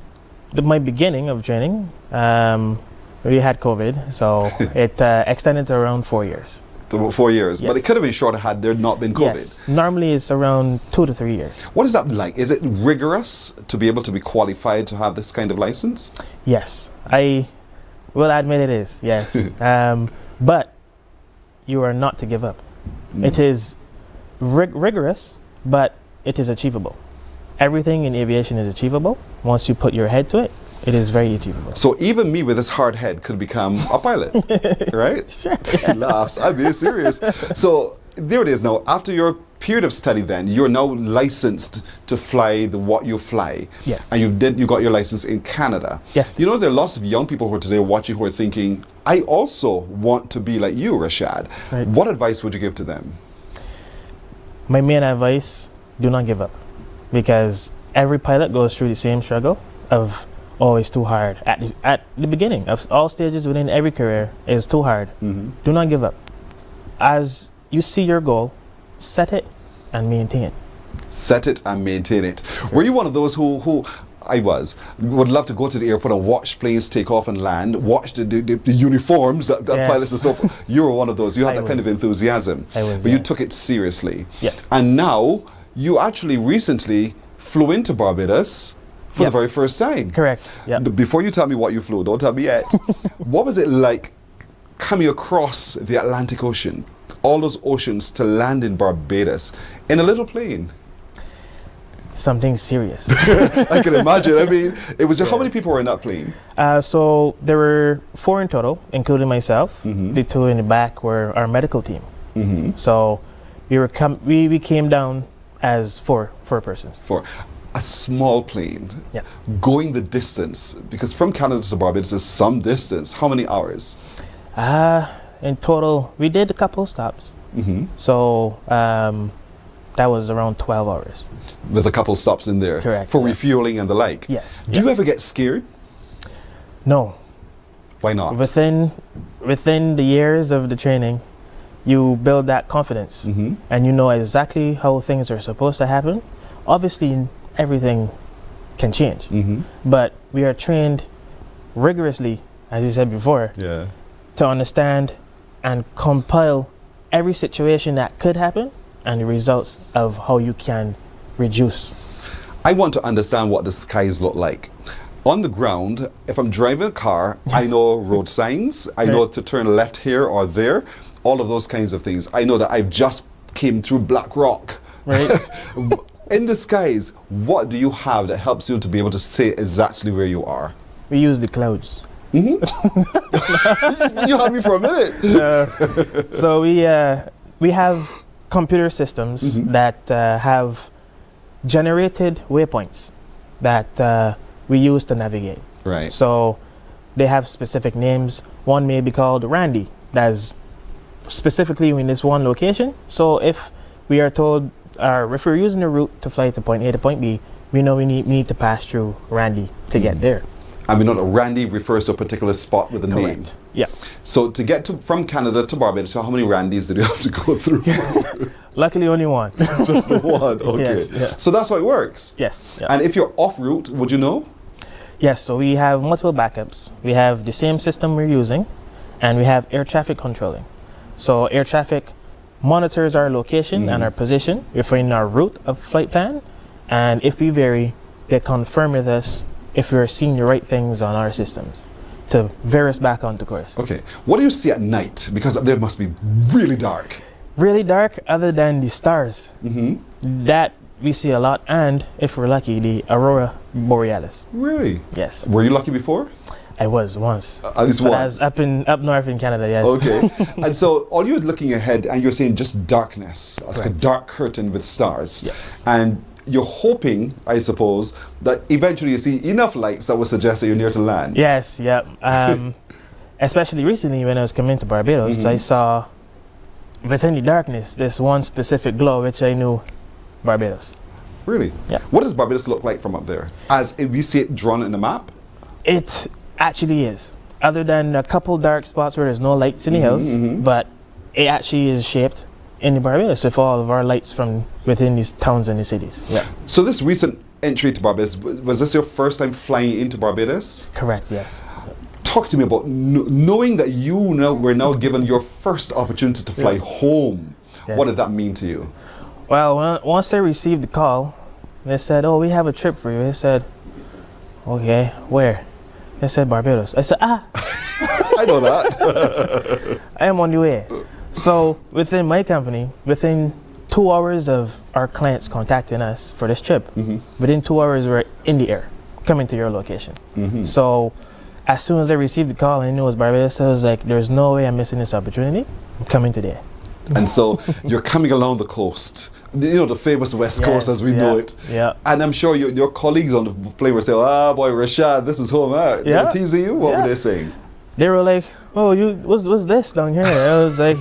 S10: my beginning of training, we had COVID, so it extended to around 4 years.
S3: 4 years.
S10: Yes.
S3: But it could have been shorter had there not been COVID.
S10: Yes. Normally it's around 2 to 3 years.
S3: What is that like? Is it rigorous to be able to be qualified to have this kind of license?
S10: Yes. I will admit it is, yes. But you are not to give up. It is rigorous, but it is achievable. Everything in aviation is achievable. Once you put your head to it, it is very achievable.
S3: So even me with this hard head could become a pilot, right?
S10: Sure.
S3: He laughs. I'm being serious. So there it is now. After your period of study then, you're now licensed to fly what you fly.
S10: Yes.
S3: And you got your license in Canada.
S10: Yes.
S3: You know, there are lots of young people who are today watching who are thinking, I also want to be like you, Rashad.
S10: Right.
S3: What advice would you give to them?
S10: My main advice, do not give up. Because every pilot goes through the same struggle of, oh, it's too hard. At the beginning of all stages within every career, it's too hard. Do not give up. As you see your goal, set it and maintain it.
S3: Set it and maintain it. Were you one of those who I would love to go to the airport and watch planes take off and land, watch the uniforms that
S10: Yes.
S3: pilots and so forth? You were one of those. You had
S10: I
S3: that kind of
S10: was.
S3: enthusiasm.
S10: I was,
S3: but you
S10: yes.
S3: took it seriously.
S10: Yes.
S3: And now you actually recently flew into Barbados for
S10: Yep.
S3: the very first time.
S10: Correct. Yeah.
S3: Before you tell me what you flew, don't tell me yet. What was it like coming across the Atlantic Ocean, all those oceans, to land in Barbados in a little plane?
S10: Something serious.
S3: I can imagine. I mean, it was just, how many
S10: Yes.
S3: people were in that plane?
S10: So there were 4 in total, including myself. The 2 in the back were our medical team. So we came down as four persons.
S3: For a small plane,
S10: Yeah.
S3: going the distance, because from Canada to Barbados is some distance. How many hours?
S10: In total, we did a couple of stops. So that was around 12 hours.
S3: With a couple stops in there.
S10: Correct,
S3: For
S10: yeah.
S3: refueling and the like.
S10: Yes.
S3: Do you ever get scared?
S10: No.
S3: Why not?
S10: Within the years of the training, you build that confidence, and you know exactly how things are supposed to happen. Obviously, everything can change, but we are trained rigorously, as you said before,
S3: Yeah.
S10: to understand and compile every situation that could happen and the results of how you can reduce.
S3: I want to understand what the skies look like. On the ground, if I'm driving a car, I know road signs. I know to turn left here or there. All of those kinds of things. I know that I've just came through Black Rock.
S10: Right.
S3: In the skies, what do you have that helps you to be able to say exactly where you are?
S10: We use the clouds.
S3: You had me for a minute.
S10: So we have computer systems that have generated waypoints that we use to navigate.
S3: Right.
S10: So they have specific names. One may be called Randy. That's specifically in this one location. So if we are told, if we're using a route to fly to point A to point B, we know we need to pass through Randy to get there.
S3: And we know that Randy refers to a particular spot with a name.
S10: Correct. Yeah.
S3: So to get from Canada to Barbados, so how many Randys did you have to go through?
S10: Luckily, only one.
S3: Just the one. Okay.
S10: Yes, yeah.
S3: So that's how it works.
S10: Yes. Yeah.
S3: And if you're off route, would you know?
S10: Yes, so we have multiple backups. We have the same system we're using, and we have air traffic controlling. So air traffic monitors our location and our position within our route of flight plan, and if we vary, they confirm with us if we're seeing the right things on our systems to veer us back onto course.
S3: Okay. What do you see at night? Because there must be really dark.
S10: Really dark, other than the stars. That we see a lot, and if we're lucky, the aurora borealis.
S3: Really?
S10: Yes.
S3: Were you lucky before?
S10: I was once.
S3: At least
S10: But
S3: once.
S10: up north in Canada, yes.
S3: Okay. And so all you're looking ahead and you're saying just darkness, like a
S10: Correct.
S3: dark curtain with stars.
S10: Yes.
S3: And you're hoping, I suppose, that eventually you see enough lights that will suggest that you're near to land.
S10: Yes, yeah. Especially recently when I was coming to Barbados, I saw within the darkness this one specific glow which I knew Barbados.
S3: Really?
S10: Yeah.
S3: What does Barbados look like from up there? As if we see it drawn in the map?
S10: It actually is. Other than a couple dark spots where there's no lights in the hills, but it actually is shaped in the Barbados with all of our lights from within these towns and the cities. Yeah.
S3: So this recent entry to Barbados, was this your first time flying into Barbados?
S10: Correct, yes.
S3: Talk to me about knowing that were now given your first opportunity to fly home.
S10: Yes.
S3: What did that mean to you?
S10: Well, once I received the call, they said, "Oh, we have a trip for you." I said, "Okay, where?" They said, "Barbados." I said,
S3: I know that.
S10: I am on the way. So within my company, within 2 hours of our clients contacting us for this trip, within 2 hours we're in the air, coming to your location. So as soon as I received the call and I knew it was Barbados, I was like, there's no way I'm missing this opportunity. I'm coming today.
S3: And so you're coming along the coast the famous West Coast as we know it.
S10: Yeah.
S3: And I'm sure your colleagues on the plane were saying, boy, Rashad, this is home. They were teasing you? What were they saying?
S10: They were like, "Oh, what's this down here?" I was like,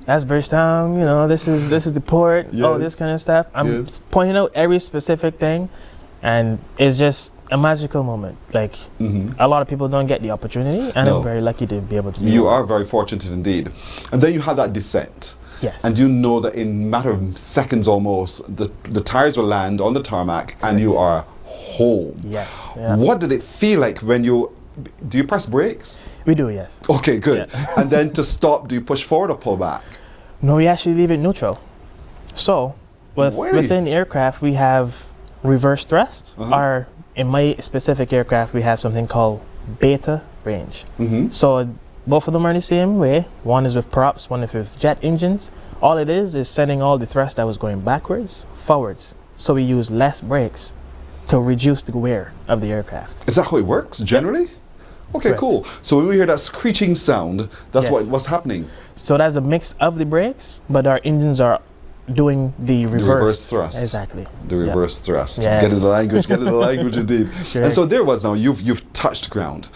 S10: "That's Bridgetown. This is the port. Oh, this kind of stuff." I'm pointing out every specific thing, and it's just a magical moment. Like a lot of people don't get the opportunity, and I'm very lucky to be able to do it.
S3: You are very fortunate indeed. And then you had that descent.
S10: Yes.
S3: And you know that in a matter of seconds almost, the tires will land on the tarmac and you are home.
S10: Yes. Yeah.
S3: What did it feel like when do you press brakes?
S10: We do, yes.
S3: Okay, good.
S10: Yeah.
S3: And then to stop, do you push forward or pull back?
S10: No, we actually leave it neutral. So within the aircraft, we have reverse thrust, or in my specific aircraft, we have something called beta range. So both of them are the same way. One is with props, one is with jet engines. All it is sending all the thrust that was going backwards, forwards. So we use less brakes to reduce the wear of the aircraft.
S3: Is that how it works generally? Okay,
S10: Correct.
S3: cool. So when we hear that screeching sound, that's what's happening.
S10: So that's a mix of the brakes, but our engines are doing the reverse
S3: thrust.
S10: Exactly.
S3: The reverse thrust.
S10: Yes.
S3: Get into the language indeed.
S10: Correct.
S3: And so there was now, you've touched ground.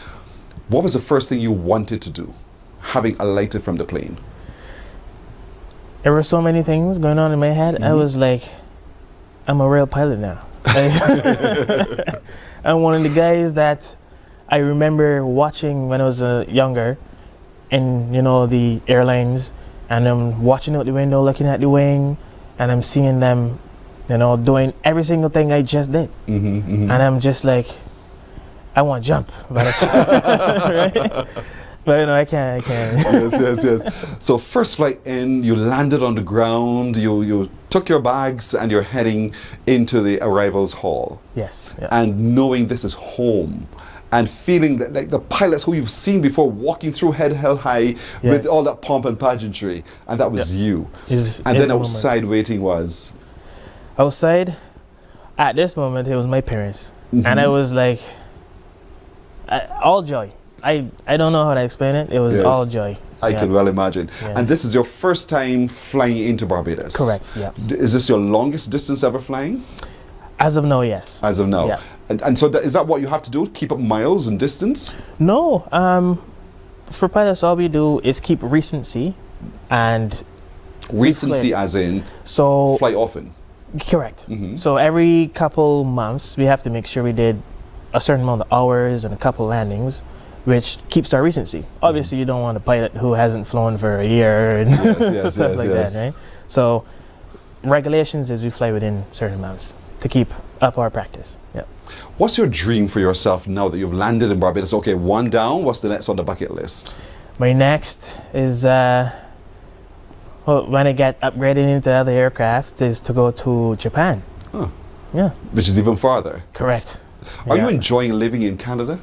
S3: What was the first thing you wanted to do, having alighted from the plane?
S10: There were so many things going on in my head. I was like, I'm a real pilot now. I'm one of the guys that I remember watching when I was younger in, the airlines, and I'm watching out the window, looking at the wing, and I'm seeing them, doing every single thing I just did. And I'm just like, I want to jump, but I can't. Right? But I can't.
S3: Yes. So first flight in, you landed on the ground, you took your bags and you're heading into the arrivals hall.
S10: Yes. Yeah.
S3: And knowing this is home and feeling that like the pilots who you've seen before walking through head held high with all that pomp and pageantry, and that was you. And then outside waiting was?
S10: Outside, at this moment, it was my parents. And I was like, all joy. I don't know how to explain it. It was all joy.
S3: I can well imagine.
S10: Yes.
S3: And this is your first time flying into Barbados?
S10: Correct, yeah.
S3: Is this your longest distance ever flying?
S10: As of now, yes.
S3: As of now?
S10: Yeah.
S3: And so is that what you have to do? Keep up miles and distance?
S10: No. For pilots, all we do is keep recency and...
S3: Recency as in fly often?
S10: Correct. So every couple months, we have to make sure we did a certain amount of hours and a couple landings, which keeps our recency. Obviously, you don't want a pilot who hasn't flown for a year and stuff like that, right? So regulations is we fly within certain amounts to keep up our practice. Yeah.
S3: What's your dream for yourself now that you've landed in Barbados? Okay, one down. What's the next on the bucket list?
S10: My next is when I get upgraded into other aircraft is to go to Japan.
S3: Huh.
S10: Yeah.
S3: Which is even farther.
S10: Correct.
S3: Are you enjoying living in Canada?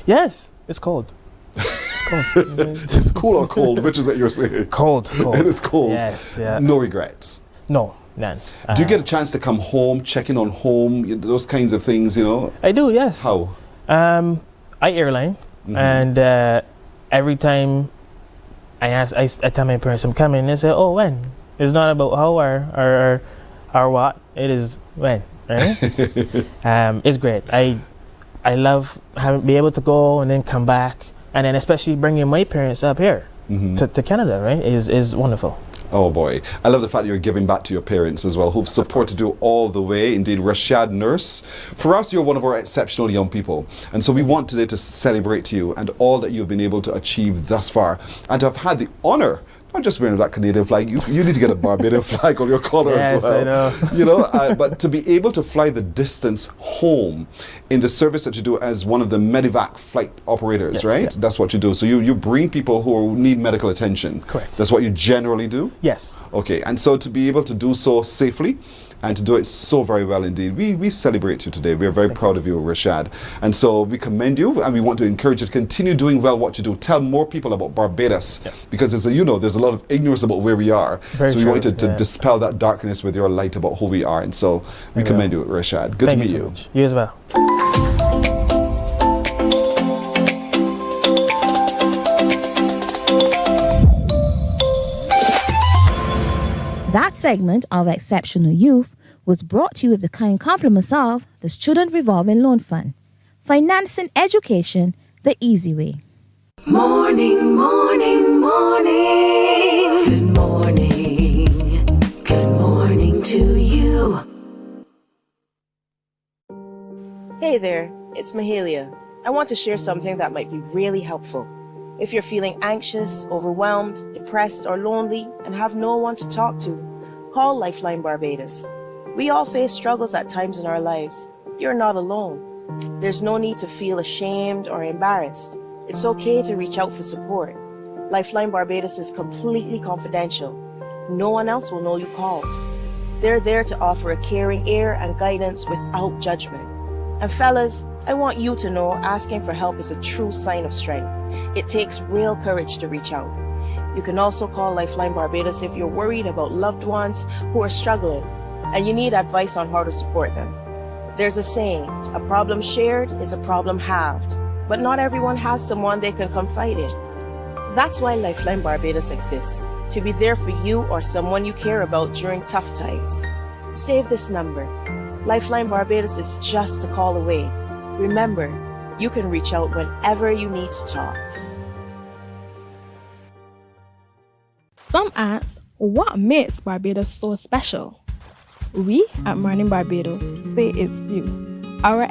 S10: Yes, it's cold. It's cold.
S3: It's cool or cold? Which is it you're saying?
S10: Cold.
S3: It is cold.
S10: Yes. Yeah.
S3: No regrets.
S10: No, none.
S3: Do you get a chance to come home, check in on home, those kinds of things?
S10: I do. Yes.
S3: How?
S10: I airline, and every time I tell my parents I'm coming, they say, "Oh, when?" It's not about how or what. It is when. Right? It's great. I love be able to go and then come back, and then especially bringing my parents up here to Canada. Right? Is wonderful.
S3: Oh boy, I love the fact that you're giving back to your parents as well, who've supported you all the way. Indeed, Rashad Nurse, for us, you're one of our exceptional young people. And so we want today to celebrate you and all that you've been able to achieve thus far. And to have had the honor, not just wearing that Canadian flag, you need to get a Barbadian flag on your collar as well.
S10: Yes, I know.
S3: But to be able to fly the distance home in the service that you do as one of the medevac flight operators, right? Yeah. That's what you do. So you bring people who need medical attention.
S10: Correct.
S3: That's what you generally do?
S10: Yes.
S3: Okay, and so to be able to do so safely and to do it so very well indeed, we celebrate you today. We are very proud of you, Rashad. And so we commend you, and we want to encourage you to continue doing well what you do. Tell more people about Barbados, because there's a lot of ignorance about where we are.
S10: Very
S3: so we
S10: true.
S3: want to dispel that darkness with your light about who we are. And so we commend you, Rashad. Good to meet you.
S10: You as well.
S9: That's segment of Exceptional Youth was brought to you with the kind compliments of the Student Revolving Loan Fund. Financing education the easy way.
S2: Morning, morning, morning. Good morning. Good morning to you.
S5: Hey there, it's Mahalia. I want to share something that might be really helpful. If you're feeling anxious, overwhelmed, depressed, or lonely and have no one to talk to, call Lifeline Barbados. We all face struggles at times in our lives. You're not alone. There's no need to feel ashamed or embarrassed. It's okay to reach out for support. Lifeline Barbados is completely confidential. No one else will know you called. They're there to offer a caring ear and guidance without judgment. And fellas, I want you to know asking for help is a true sign of strength. It takes real courage to reach out. You can also call Lifeline Barbados if you're worried about loved ones who are struggling and you need advice on how to support them. There's a saying, a problem shared is a problem halved, but not everyone has someone they can confide in. That's why Lifeline Barbados exists, to be there for you or someone you care about during tough times. Save this number. Lifeline Barbados is just a call away. Remember, you can reach out whenever you need to talk.
S8: Some ask, what makes Barbados so special? We at Mornin Barbados say it's you. Our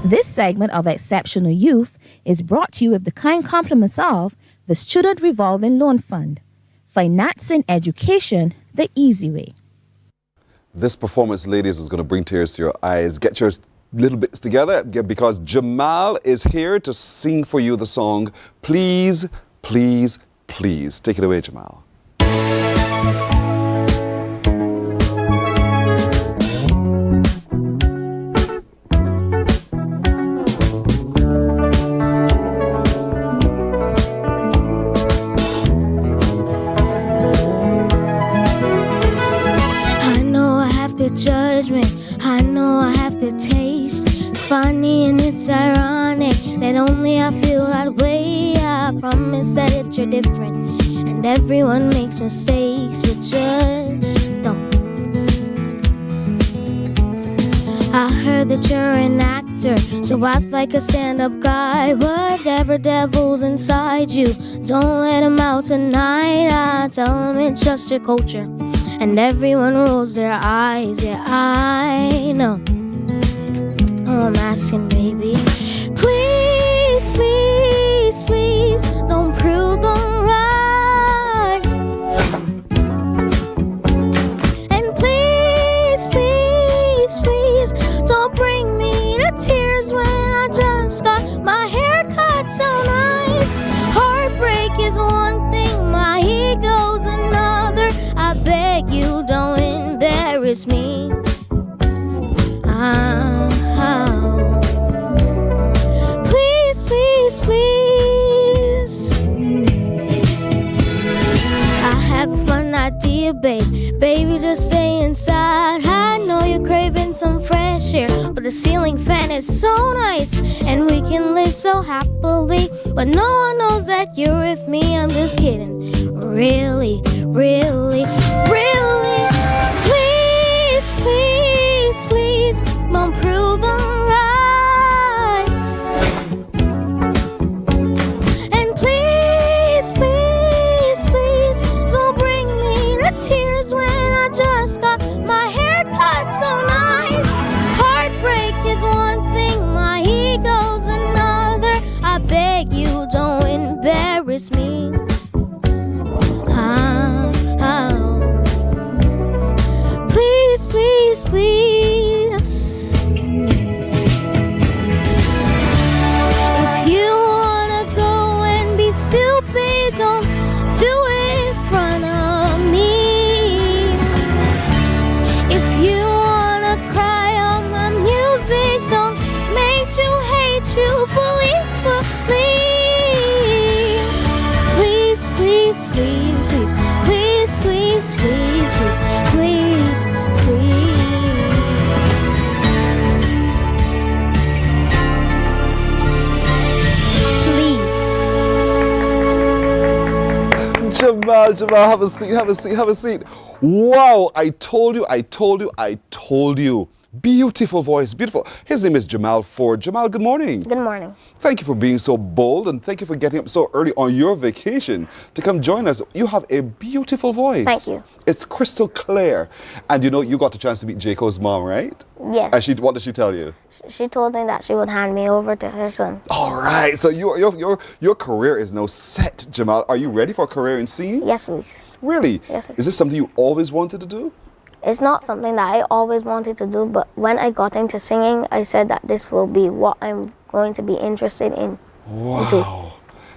S9: This segment of Exceptional Youth is brought to you with the kind compliments of the Student Revolving Loan Fund. Financing education the easy way.
S3: This performance, ladies, is going to bring tears to your eyes. Get your little bits together because Jamal is here to sing for you the song Please, Please, Please. Take it away, Jamal.
S11: Judgment, I know I have good taste. It's funny and it's ironic that only I feel that way. I promise that you're different and everyone makes mistakes, but just don't. I heard that you're an actor, so act like a stand-up guy. Whatever devil's inside you, don't let him out tonight. I tell him it's just your culture and everyone rolls their eyes, yeah, I know. Oh, I'm asking, baby. Please, please, please, don't prove them right. And please, please, please, don't bring me to tears when I just got my hair cut so nice. Heartbreak is one thing, my ego's another. I beg you, don't embarrass me. Please, please, please. I have a fun idea, babe. Baby, just stay inside. I know you're craving some fresh air, but the ceiling fan is so nice, and we can live so happily. But no one knows that you're with me. I'm just kidding. Really, really, really. Please, please, please, don't prove them right. And please, please, please, don't bring me to tears when I just got my hair cut so nice. Heartbreak is one thing, my ego's another. I beg you, don't embarrass me. Please, please, please. If you wanna go and be stupid, don't do it in front of me. If you wanna cry on my music, don't make you hate you fully. Please, please, please, please, please, please, please, please, please, please.
S3: Jamal, have a seat, have a seat, have a seat. Wow, I told you. Beautiful voice, beautiful. His name is Jamal Ford. Jamal, good morning.
S11: Good morning.
S3: Thank you for being so bold and thank you for getting up so early on your vacation to come join us. You have a beautiful voice.
S11: Thank you.
S3: It's crystal clear. And you know, you got the chance to meet Jaco's mom, right?
S11: Yes.
S3: And what did she tell you?
S11: She told me that she would hand me over to her son.
S3: All right, so your career is now set, Jamal. Are you ready for a career in singing?
S11: Yes, please.
S3: Really?
S11: Yes, please.
S3: Is this something you always wanted to do?
S11: It's not something that I always wanted to do, but when I got into singing, I said that this will be what I'm going to be interested in.
S3: Wow.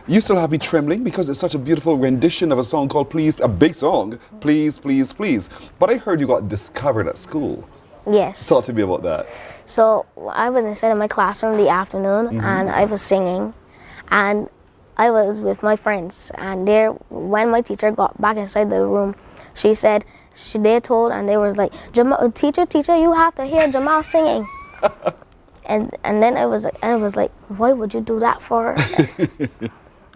S3: You still have me trembling because it's such a beautiful rendition of a song called Please, a big song, Please, Please, Please. But I heard you got discovered at school.
S11: Yes.
S3: Talk to me about that.
S11: So I was inside of my classroom the afternoon and I was singing and I was with my friends and when my teacher got back inside the room, she said, they told and they was like, Jamal, teacher, you have to hear Jamal singing. and then I was like, why would you do that for?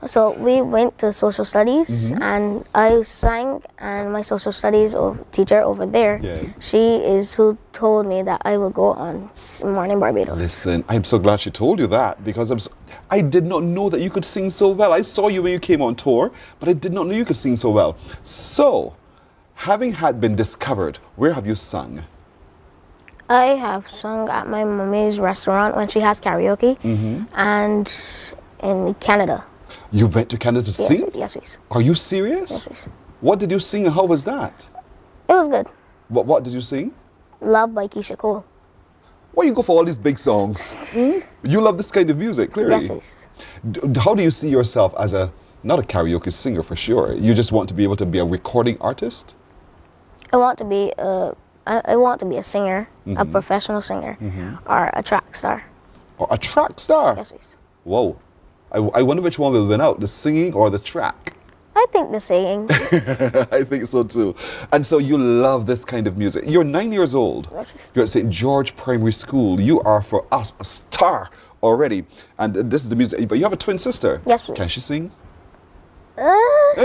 S11: So we went to social studies and I sang, and my social studies teacher over there, she is who told me that I would go on Mornin Barbados.
S3: Listen, I'm so glad she told you that because I did not know that you could sing so well. I saw you when you came on tour, but I did not know you could sing so well. So, having been discovered, where have you sung?
S11: I have sung at my mommy's restaurant when she has karaoke and in Canada.
S3: You went to Canada to sing?
S11: Yes, please.
S3: Are you serious?
S11: Yes, please.
S3: What did you sing and how was that?
S11: It was good.
S3: What did you sing?
S11: Love by Keisha Cole.
S3: Why you go for all these big songs? You love this kind of music, clearly.
S11: Yes, please.
S3: How do you see yourself as not a karaoke singer for sure? You just want to be able to be a recording artist?
S11: I want to be a singer, a professional singer, or a track star.
S3: Or a track star?
S11: Yes, please.
S3: Whoa. I wonder which one will win out, the singing or the track?
S11: I think the singing.
S3: I think so too. And so you love this kind of music. You're 9 years old. You're at St. George Primary School. You are, for us, a star already. And this is the music. But you have a twin sister.
S11: Yes, please.
S3: Can she sing? That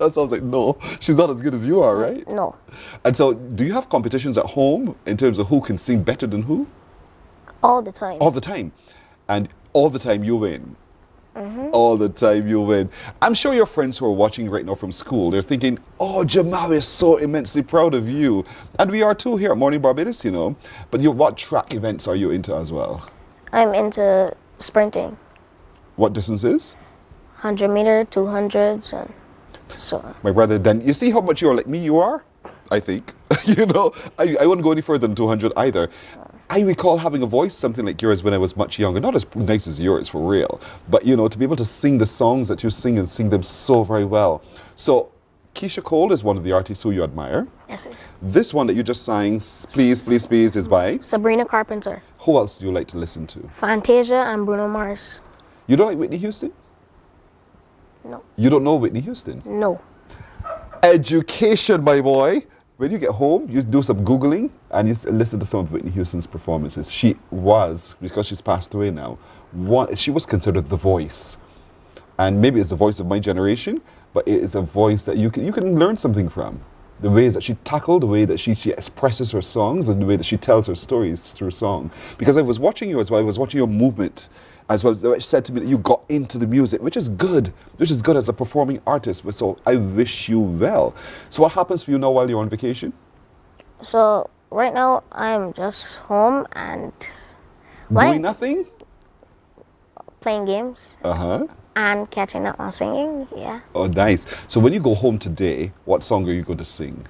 S3: sounds like no. She's not as good as you are, right?
S11: No.
S3: And so do you have competitions at home in terms of who can sing better than who?
S11: All the time.
S3: All the time. And all the time you win. All the time you win. I'm sure your friends who are watching right now from school, they're thinking, oh, Jamal is so immensely proud of you. And we are too here at Mornin Barbados, you know. But what track events are you into as well?
S11: I'm into sprinting.
S3: What distances?
S11: 100 meter, 200s, and so on.
S3: My brother, then you see how much you're like me you are? I think. You know, I wouldn't go any further than 200 either. I recall having a voice something like yours when I was much younger. Not as nice as yours, for real. But, you know, to be able to sing the songs that you sing and sing them so very well. So, Keisha Cole is one of the artists who you admire.
S11: Yes, yes. This
S3: one that you just sang, Please, Please, Please, is by?
S11: Sabrina Carpenter.
S3: Who else do you like to listen to?
S11: Fantasia and Bruno Mars.
S3: You don't like Whitney Houston?
S11: No.
S3: You don't know Whitney Houston?
S11: No.
S3: Education, my boy. When you get home, you do some Googling and you listen to some of Whitney Houston's performances. She was, because she's passed away now, she was considered the voice. And maybe it's the voice of my generation, but it is a voice that you can learn something from. The ways that she tackled, the way that she expresses her songs, and the way that she tells her stories through song. Because I was watching you as well, I was watching your movement as well. It said to me that you got into the music, which is good as a performing artist. So I wish you well. So what happens for you now while you're on vacation?
S11: So right now I'm just home and
S3: doing nothing?
S11: Playing games. And catching up on singing, yeah.
S3: Oh, nice. So when you go home today, what song are you going to sing?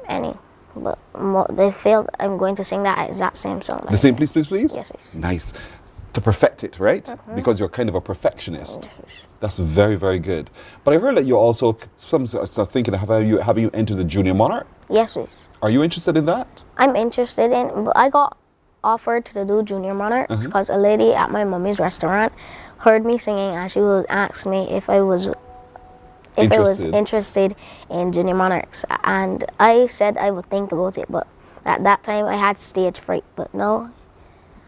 S11: Any. But they feel I'm going to sing that exact same song.
S3: The same, Please, Please, Please?
S11: Yes, yes.
S3: Nice. To perfect it, right? Because you're kind of a perfectionist. That's very, very good. But I heard that you're also thinking of having you enter the Junior Monarch?
S11: Yes, yes.
S3: Are you interested in that?
S11: I'm interested in, but I got offered to do Junior Monarchs because a lady at my mommy's restaurant heard me singing and she would ask me if I was interested in Junior Monarchs, and I said I would think about it, but at that time I had stage fright. But no,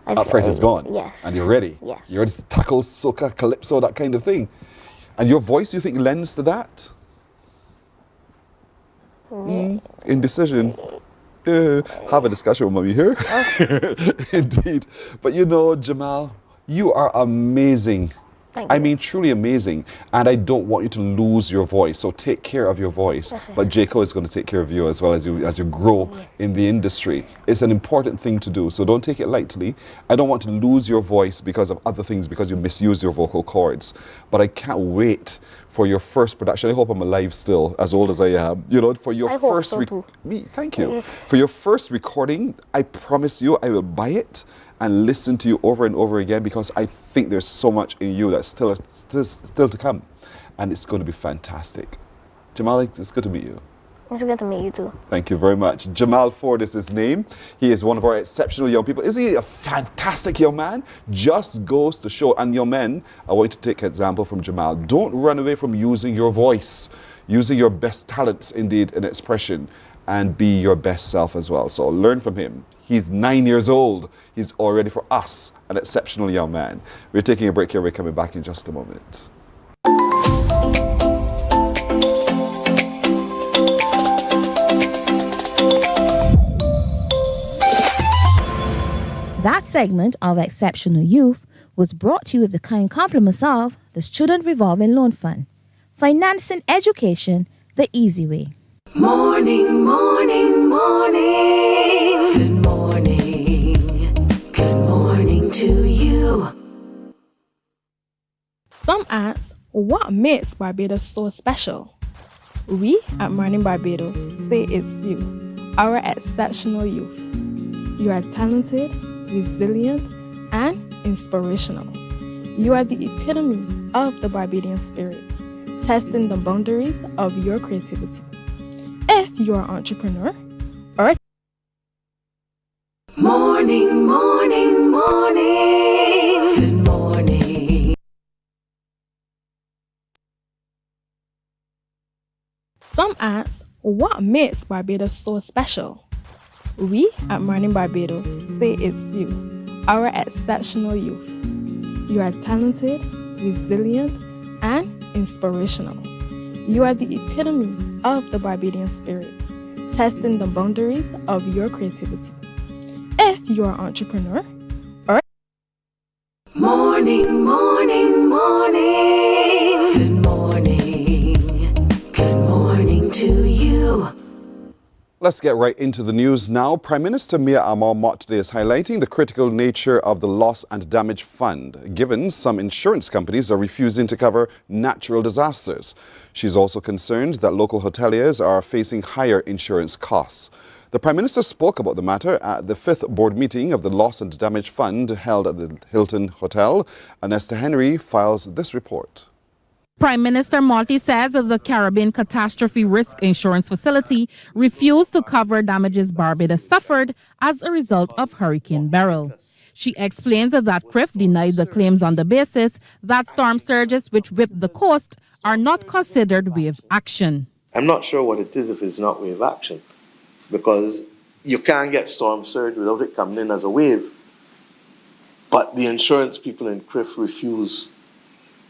S3: that fright is gone.
S11: Yes.
S3: And you're ready.
S11: Yes.
S3: You're ready to tackle soca, calypso, that kind of thing. And your voice, you think, lends to that? Indecision. Have a discussion with mommy here. Indeed. But you know, Jamal, you are amazing.
S11: Thank
S3: I
S11: you.
S3: mean, truly amazing. And I don't want you to lose your voice. So take care of your voice.
S11: Yes, yes.
S3: But Jaco is going to take care of you as well as you grow in the industry. It's an important thing to do. So don't take it lightly. I don't want to lose your voice because of other things, because you misuse your vocal cords. But I can't wait for your first production. I hope I'm alive still, as old as I am. You know, for your
S11: I hope
S3: first
S11: so too.
S3: thank you. For your first recording, I promise you I will buy it and listen to you over and over again, because I think there's so much in you that's still to come, and it's going to be fantastic. Jamal, it's good to meet you.
S11: It's good to meet you too.
S3: Thank you very much. Jamal Ford is his name. He is one of our exceptional young people. Isn't he a fantastic young man? Just goes to show. And young men, I want you to take example from Jamal. Don't run away from using your voice, using your best talents, indeed, in expression, and be your best self as well. So learn from him. He's 9 years old. He's already, for us, an exceptional young man. We're taking a break here. We're coming back in just a moment.
S9: That segment of Exceptional Youth was brought to you with the kind compliments of the Student Revolving Loan Fund. Financing education the easy way.
S2: Morning, morning, morning. Good morning. Good morning to you.
S8: Some ask, what makes Barbados so special? We at Mornin Barbados say it's you, our exceptional youth. You are talented, resilient, and inspirational. You are the epitome of the Barbadian spirit, testing the boundaries of your creativity. If you are an entrepreneur or
S2: Morning, morning, morning. Good morning.
S8: some ask, what makes Barbados so special? We at Mornin Barbados say it's you, our exceptional youth. You are talented, resilient, and inspirational. You are the epitome of the Barbadian spirit, testing the boundaries of your creativity. If you are an entrepreneur or
S2: Morning, morning, morning. Good morning. Good morning to you.
S3: Let's get right into the news now. Prime Minister Mia Amor Mott today is highlighting the critical nature of the Loss and Damage Fund, given some insurance companies are refusing to cover natural disasters. She's also concerned that local hoteliers are facing higher insurance costs. The Prime Minister spoke about the matter at the 5th board meeting of the Loss and Damage Fund held at the Hilton Hotel. Anesta Henry files this report.
S12: Prime Minister Malti says that the Caribbean Catastrophe Risk Insurance Facility refused to cover damages Barbados suffered as a result of Hurricane Beryl. She explains that CRIF denied the claims on the basis that storm surges which whipped the coast are not considered wave action.
S13: I'm not sure what it is if it's not wave action, because you can't get storm surge without it coming in as a wave. But the insurance people in CRIF refuse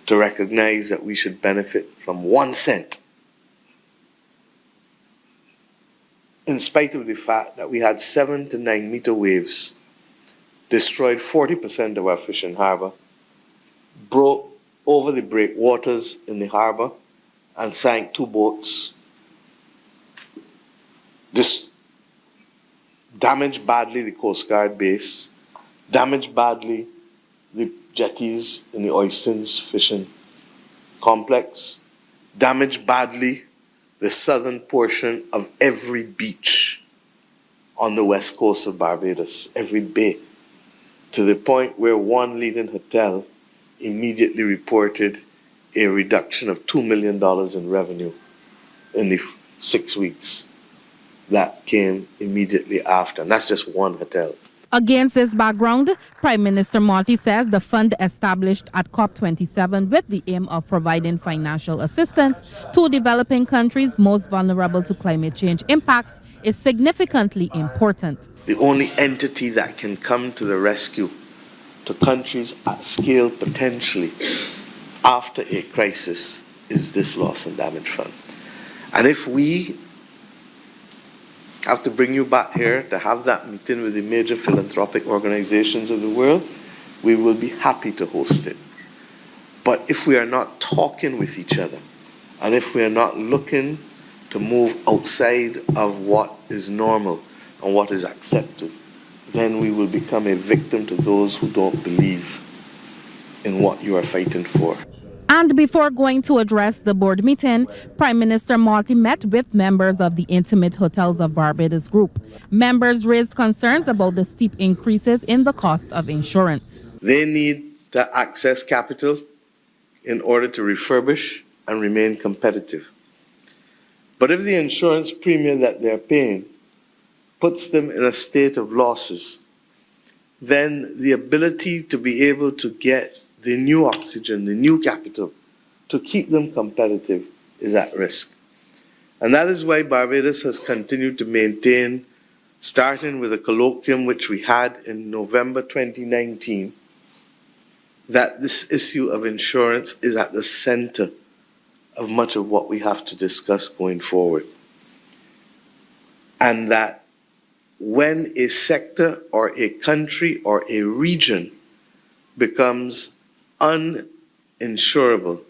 S13: to recognize that we should benefit from 1 cent, in spite of the fact that we had 7 to 9 meter waves, destroyed 40% of our fishing harbor, broke over the breakwaters in the harbor, and sank 2 boats. This damaged badly the Coast Guard base, damaged badly the jetties in the Oystons fishing complex, damaged badly the southern portion of every beach on the west coast of Barbados, every bay, to the point where one leading hotel immediately reported a reduction of $2 million in revenue in the 6 weeks that came immediately after. And that's just one hotel.
S12: Against this background, Prime Minister Malti says the fund established at COP27 with the aim of providing financial assistance to developing countries most vulnerable to climate change impacts is significantly important.
S13: The only entity that can come to the rescue to countries at scale potentially after a crisis is this loss and damage fund. And if we have to bring you back here to have that meeting with the major philanthropic organizations of the world, we will be happy to host it. But if we are not talking with each other, and if we are not looking to move outside of what is normal and what is accepted, then we will become a victim to those who don't believe in what you are fighting for.
S12: And before going to address the board meeting, Prime Minister Marty met with members of the Intimate Hotels of Barbados group. Members raised concerns about the steep increases in the cost of insurance.
S13: They need to access capital in order to refurbish and remain competitive. But if the insurance premium that they're paying puts them in a state of losses, then the ability to be able to get the new oxygen, the new capital, to keep them competitive is at risk. And that is why Barbados has continued to maintain, starting with a colloquium which we had in November 2019, that this issue of insurance is at the center of much of what we have to discuss going forward. And that when a sector or a country or a region becomes uninsurable,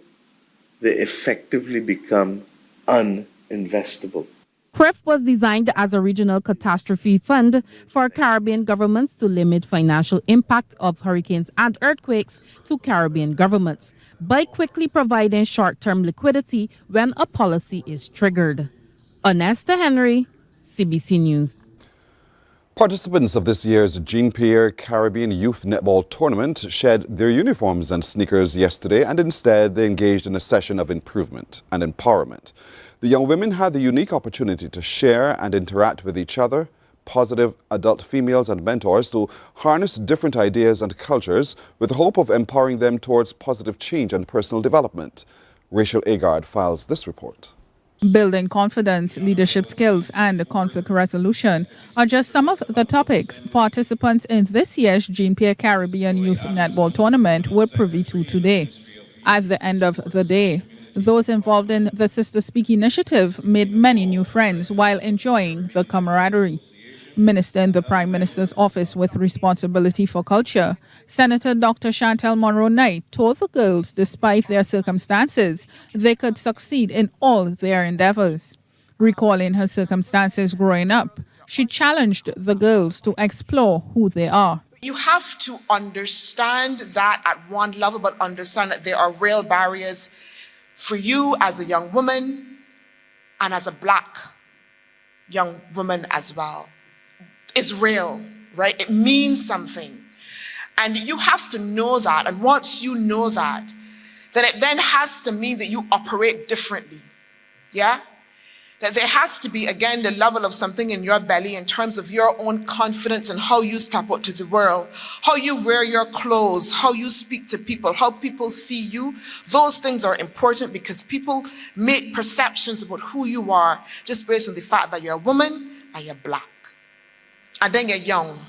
S13: they effectively become uninvestable.
S12: CRIF was designed as a regional catastrophe fund for Caribbean governments to limit financial impact of hurricanes and earthquakes to Caribbean governments by quickly providing short-term liquidity when a policy is triggered. Onesta Henry, CBC News.
S3: Participants of this year's Jean-Pierre Caribbean Youth Netball Tournament shed their uniforms and sneakers yesterday, and instead they engaged in a session of improvement and empowerment. The young women had the unique opportunity to share and interact with each other, positive adult females and mentors, to harness different ideas and cultures with the hope of empowering them towards positive change and personal development. Rachel Agard files this report.
S14: Building confidence, leadership skills, and conflict resolution are just some of the topics participants in this year's Jean-Pierre Caribbean Youth Netball Tournament were privy to today. At the end of the day, those involved in the Sister Speak initiative made many new friends while enjoying the camaraderie. Minister in the Prime Minister's office with responsibility for culture, Senator Dr. Chantel Monroe-Knight told the girls despite their circumstances, they could succeed in all their endeavors. Recalling her circumstances growing up, she challenged the girls to explore who they are.
S15: You have to understand that at one level, but understand that there are real barriers for you as a young woman and as a Black young woman as well. It's real, right? It means something. And you have to know that. And once you know that, then it then has to mean that you operate differently. Yeah? That there has to be, again, the level of something in your belly in terms of your own confidence and how you step out to the world, how you wear your clothes, how you speak to people, how people see you. Those things are important because people make perceptions about who you are just based on the fact that you're a woman and you're Black. And then you're young.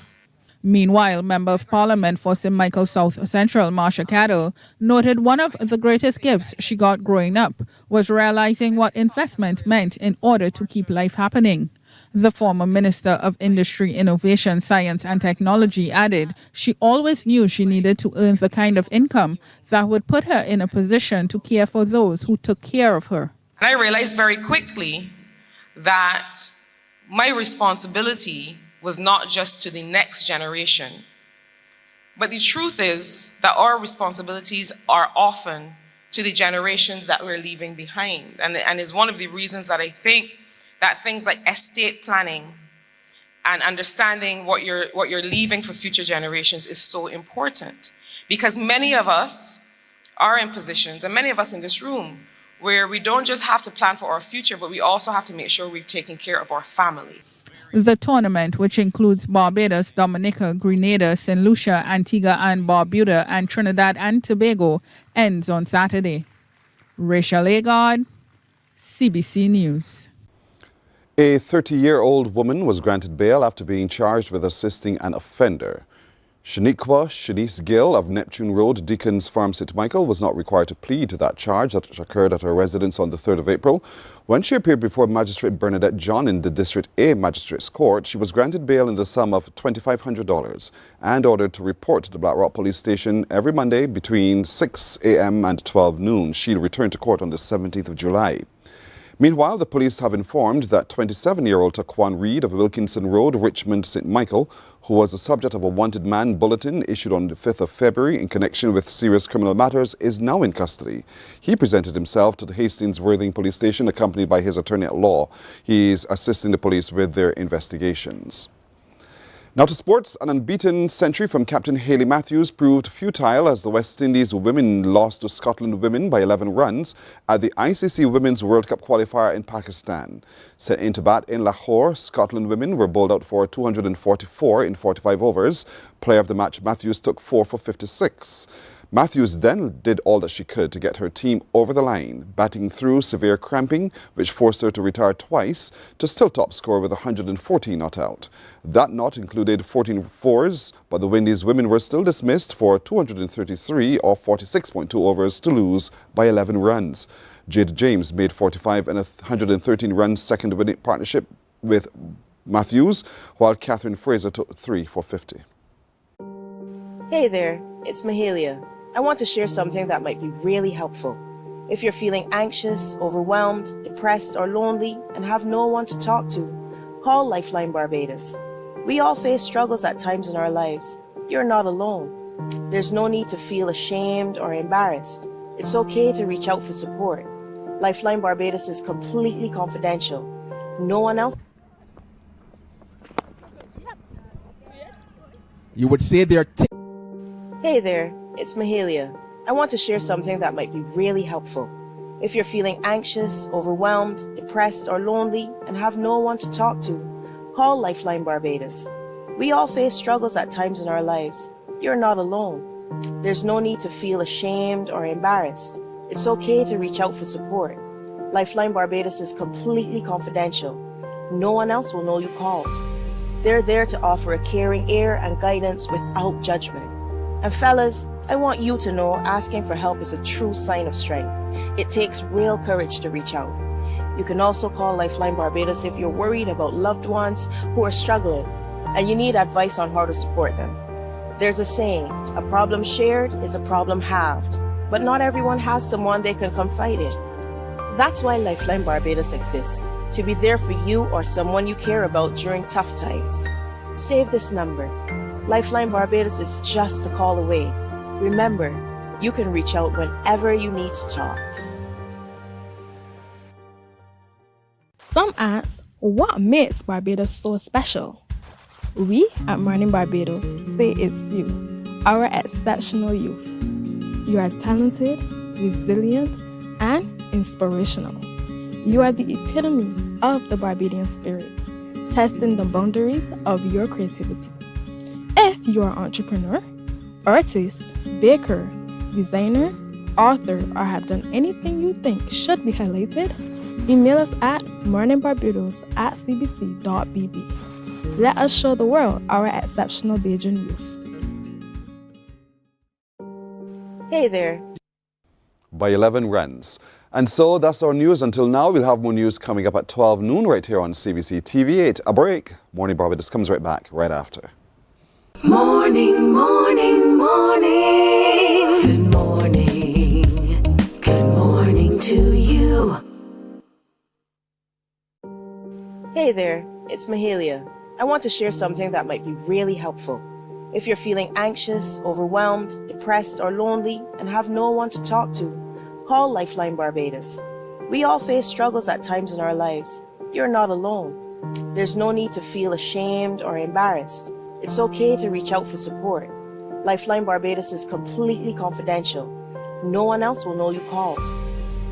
S14: Meanwhile, Member of Parliament for St. Michael South Central, Marsha Cadell, noted one of the greatest gifts she got growing up was realizing what investment meant in order to keep life happening. The former Minister of Industry, Innovation, Science and Technology added she always knew she needed to earn the kind of income that would put her in a position to care for those who took care of her.
S16: And I realized very quickly that my responsibility was not just to the next generation. But the truth is that our responsibilities are often to the generations that we're leaving behind. And is one of the reasons that I think that things like estate planning and understanding what you're leaving for future generations is so important. Because many of us are in positions, and many of us in this room, where we don't just have to plan for our future, but we also have to make sure we're taking care of our family.
S14: The tournament, which includes Barbados, Dominica, Grenada, St. Lucia, Antigua and Barbuda, and Trinidad and Tobago, ends on Saturday. Rachel Agard, CBC News.
S3: A 30-year-old woman was granted bail after being charged with assisting an offender. Shanice Gill of Neptune Road, Deacon's Farm, St. Michael, was not required to plead to that charge that occurred at her residence on the 3rd of April. When she appeared before Magistrate Bernadette John in the District A Magistrates Court, she was granted bail in the sum of $2,500 and ordered to report to the Black Rock Police Station every Monday between 6 a.m. and 12 noon. She'll return to court on the 17th of July. Meanwhile, the police have informed that 27-year-old Taquan Reed of Wilkinson Road, Richmond, St. Michael, who was the subject of a wanted man bulletin issued on the 5th of February in connection with serious criminal matters, is now in custody. He presented himself to the Hastings Worthing Police Station accompanied by his attorney at law. He is assisting the police with their investigations. Now to sports, an unbeaten century from Captain Hayley Matthews proved futile as the West Indies women lost to Scotland women by 11 runs at the ICC Women's World Cup qualifier in Pakistan. Set into bat in Lahore, Scotland women were bowled out for 244 in 45 overs. Player of the match, Matthews took 4 for 56. Matthews then did all that she could to get her team over the line, batting through severe cramping, which forced her to retire twice, to still top score with 114 not out. That not included 14 fours, but the Windies women were still dismissed for 233 or 46.2 overs to lose by 11 runs. Jade James made 45 and a 113-run second winning partnership with Matthews, while Catherine Fraser took 3 for 50.
S5: Hey there, it's Mahalia. I want to share something that might be really helpful. If you're feeling anxious, overwhelmed, depressed, or lonely and have no one to talk to, call Lifeline Barbados. We all face struggles at times in our lives. You're not alone. There's no need to feel ashamed or embarrassed. It's okay to reach out for support. Lifeline Barbados is completely confidential. No one else.
S17: You would say they're
S5: Hey there, it's Mahalia. I want to share something that might be really helpful. If you're feeling anxious, overwhelmed, depressed, or lonely and have no one to talk to, call Lifeline Barbados. We all face struggles at times in our lives. You're not alone. There's no need to feel ashamed or embarrassed. It's okay to reach out for support. Lifeline Barbados is completely confidential. No one else will know you called. They're there to offer a caring ear and guidance without judgment. And fellas, I want you to know asking for help is a true sign of strength. It takes real courage to reach out. You can also call Lifeline Barbados if you're worried about loved ones who are struggling and you need advice on how to support them. There's a saying, a problem shared is a problem halved, but not everyone has someone they can confide in. That's why Lifeline Barbados exists, to be there for you or someone you care about during tough times. Save this number. Lifeline Barbados is just a call away. Remember, you can reach out whenever you need to talk.
S8: Some ask, what makes Barbados so special? We at Mornin Barbados say it's you, our exceptional youth. You are talented, resilient, and inspirational. You are the epitome of the Barbadian spirit, testing the boundaries of your creativity. If you are an entrepreneur, artist, baker, designer, author, or have done anything you think should be highlighted, email us at morninbarbados@cbc.bb. Let us show the world our exceptional Bajan youth.
S5: Hey there.
S3: By 11 runs. And so that's our news. Until now, we'll have more news coming up at 12 noon right here on CBC TV8. A break. Morning Barbados comes right back right after.
S2: Morning, morning, morning. Good morning. Good morning to you.
S5: Hey there, it's Mahalia. I want to share something that might be really helpful. If you're feeling anxious, overwhelmed, depressed, or lonely and have no one to talk to, call Lifeline Barbados. We all face struggles at times in our lives. You're not alone. There's no need to feel ashamed or embarrassed. It's okay to reach out for support. Lifeline Barbados is completely confidential. No one else will know you called.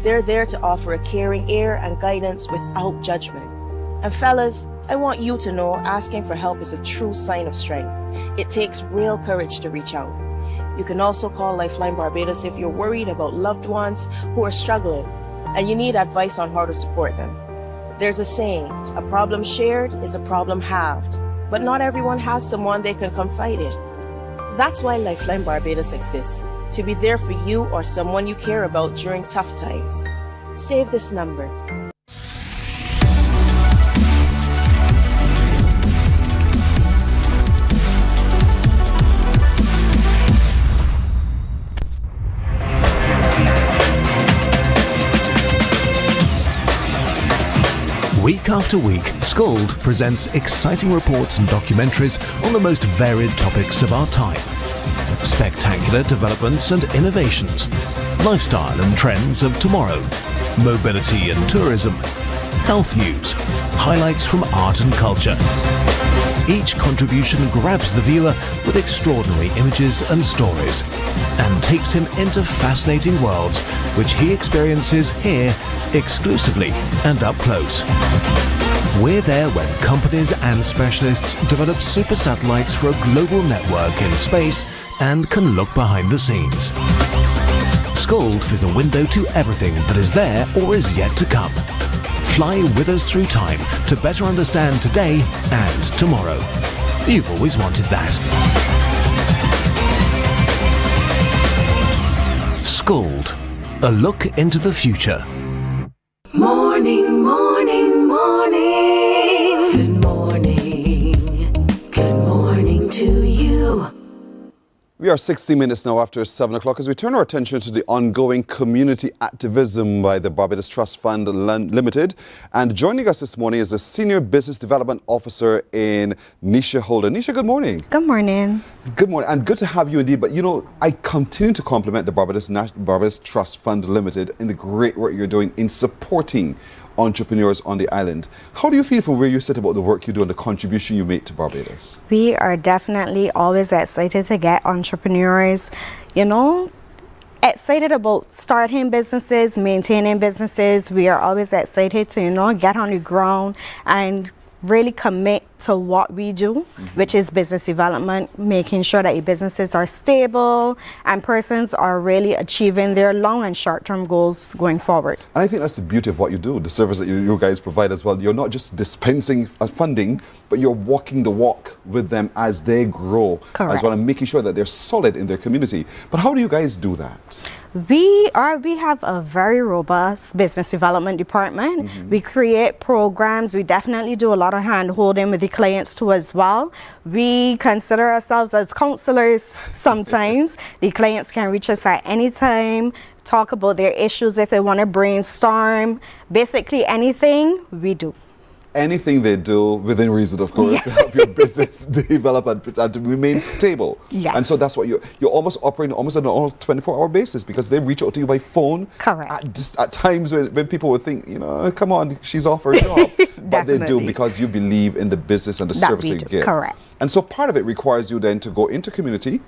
S5: They're there to offer a caring ear and guidance without judgment. And fellas, I want you to know asking for help is a true sign of strength. It takes real courage to reach out. You can also call Lifeline Barbados if you're worried about loved ones who are struggling and you need advice on how to support them. There's a saying, a problem shared is a problem halved, but not everyone has someone they can confide in. That's why Lifeline Barbados exists, to be there for you or someone you care about during tough times. Save this number.
S17: Week after week, Scold presents exciting reports and documentaries on the most varied topics of our time. Spectacular developments and innovations, lifestyle and trends of tomorrow, mobility and tourism, health news, highlights from art and culture. Each contribution grabs the viewer with extraordinary images and stories and takes him into fascinating worlds which he experiences here exclusively and up close. We're there when companies and specialists develop super satellites for a global network in space and can look behind the scenes. Scold is a window to everything that is there or is yet to come. Fly with us through time to better understand today and tomorrow. You've always wanted that. Scold, a look into the future.
S2: Morning, morning, morning. Good morning. Good morning to you.
S3: We are 60 minutes now after 7 o'clock as we turn our attention to the ongoing community activism by the Barbados Trust Fund Limited. And joining us this morning is the Senior Business Development Officer in Nisha Holder. Nisha, good morning.
S18: Good morning.
S3: Good morning, and good to have you indeed. But you know, I continue to compliment the Barbados Trust Fund Limited in the great work you're doing in supporting entrepreneurs on the island. How do you feel from where you sit about the work you do and the contribution you make to Barbados?
S18: We are definitely always excited to get entrepreneurs, excited about starting businesses, maintaining businesses. We are always excited to, get on the ground and really commit to what we do, which is business development, making sure that your businesses are stable and persons are really achieving their long and short-term goals going forward.
S3: And I think that's the beauty of what you do, the service that you guys provide as well. You're not just dispensing funding, but you're walking the walk with them as they grow.
S18: Correct.
S3: As well, and making sure that they're solid in their community. But how do you guys do that?
S18: We have a very robust business development department. We create programs. We definitely do a lot of hand-holding with the clients too as well. We consider ourselves as counselors sometimes. The clients can reach us at any time, talk about their issues if they want to brainstorm. Basically anything we do. Anything
S3: they do within reason, of course, to help your business develop and to remain stable.
S18: Yes.
S3: And so that's what you're almost operating almost on a 24-hour basis because they reach out to you by phone.
S18: Correct.
S3: At times when people would think, come on, she's off her job. But they do because you believe in the business and the service you give.
S18: Correct.
S3: And so part of it requires you then to go into community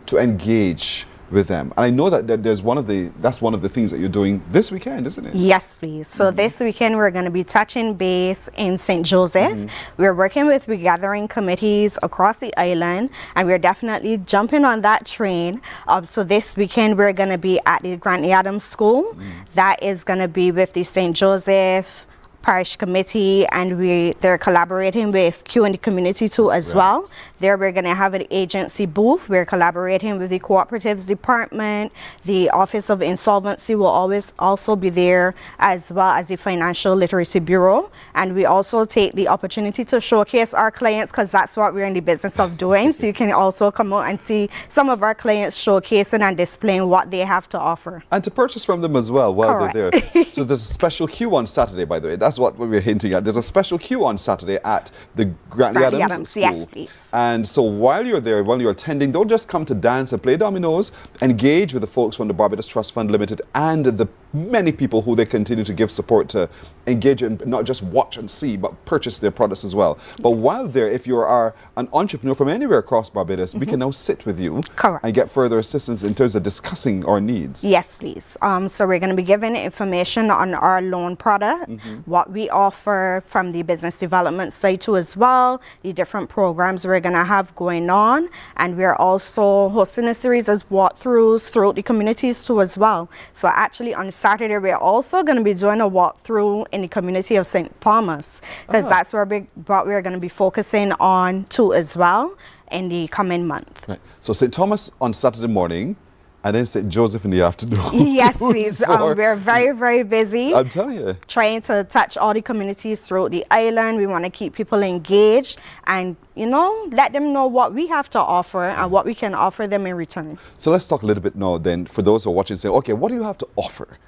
S3: to engage with them. And I know that that's one of the things that you're doing this weekend, isn't it?
S18: Yes, please. So this weekend we're going to be touching base in St. Joseph. We're working with regathering committees across the island, and we're definitely jumping on that train. So this weekend we're going to be at the Grant Adams School. That is going to be with the St. Joseph Parish Committee, and they're collaborating with Q in the community too as well. There we're going to have an agency booth. We're collaborating with the Cooperatives Department. The Office of Insolvency will always also be there, as well as the Financial Literacy Bureau. And we also take the opportunity to showcase our clients because that's what we're in the business of doing. So you can also come out and see some of our clients showcasing and displaying what they have to offer.
S3: And to purchase from them as well while they're there. So there's a special queue on Saturday, by the way. That's what we're hinting at. There's a special queue on Saturday at the Grant Adams School.
S18: Yes, please.
S3: And so while you're there, while you're attending, don't just come to dance and play dominoes. Engage with the folks from the Barbados Trust Fund Limited and the many people who they continue to give support to engage in, not just watch and see, but purchase their products as well. But while there, if you are an entrepreneur from anywhere across Barbados, we can now sit with you and get further assistance in terms of discussing our needs.
S18: Yes, please. So we're going to be giving information on our loan product, what we offer from the business development side too as well, the different programs we're going to have going on, and we're also hosting a series of walkthroughs throughout the communities too as well. So actually on Saturday we're also going to be doing a walkthrough in the community of St. Thomas because that's where what we're going to be focusing on too as well. in the coming month.
S3: Right. So St. Thomas on Saturday morning, and then St. Joseph in the afternoon.
S18: Yes, please. We're very, very busy.
S3: I'm telling you.
S18: Trying to touch all the communities throughout the island. We want to keep people engaged and, you know, let them know what we have to offer and what we can offer them in return.
S3: So let's talk a little bit now then, for those who are watching, say, okay, what do you have to offer?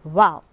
S18: Wow.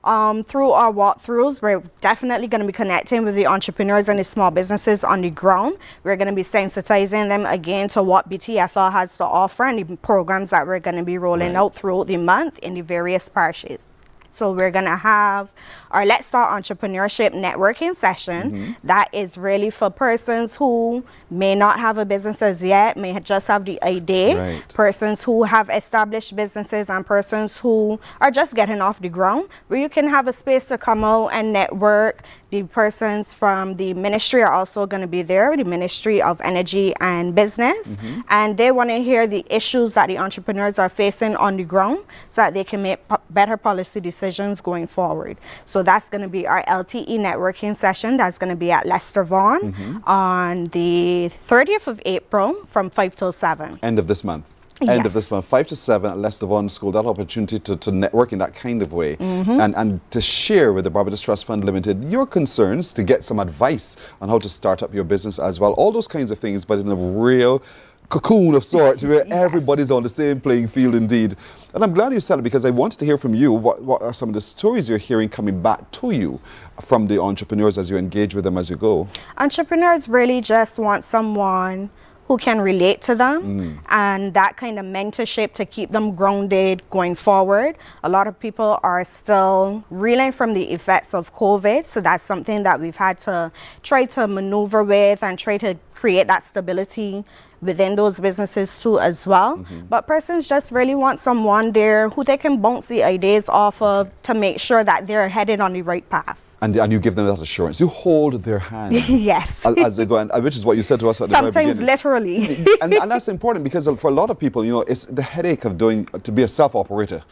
S18: Through our walkthroughs, we're definitely going to be connecting with the entrepreneurs and the small businesses on the ground. We're going to be sensitizing them again to what BTFL has to offer and the programs that we're going to be rolling out throughout the month in the various parishes. So we're going to have our Let's Start Entrepreneurship networking session. That is really for persons who may not have a business as yet, may just have the idea, persons who have established businesses and persons who are just getting off the ground, where you can have a space to come out and network. The persons from the ministry are also going to be there, the Ministry of Energy and Business, and they want to hear the issues that the entrepreneurs are facing on the ground so that they can make better policy decisions going forward. So that's going to be our LTE networking session. That's going to be at Lester Vaughan on the 30th of April from 5 till 7.
S3: End of this month. End of this month, 5 to 7 at Lester Vaughan School. That opportunity to network in that kind of way and to share with the Barbados Trust Fund Limited your concerns, to get some advice on how to start up your business as well. All those kinds of things, but in a real cocoon of sorts where everybody's on the same playing field indeed. And I'm glad you said it, because I wanted to hear from you what are some of the stories you're hearing coming back to you from the entrepreneurs as you engage with them as you go.
S18: Entrepreneurs really just want someone who can relate to them and that kind of mentorship to keep them grounded going forward. A lot of people are still reeling from the effects of COVID, so that's something that we've had to try to maneuver with and try to create that stability within those businesses too as well. But persons just really want someone there who they can bounce the ideas off of to make sure that they're headed on the right path.
S3: And you give them that assurance. You hold their hand.
S18: Yes.
S3: As they go, and which is what you said to us at the very beginning.
S18: Sometimes literally.
S3: and that's important, because for a lot of people, you know, it's the headache of to be a self-operator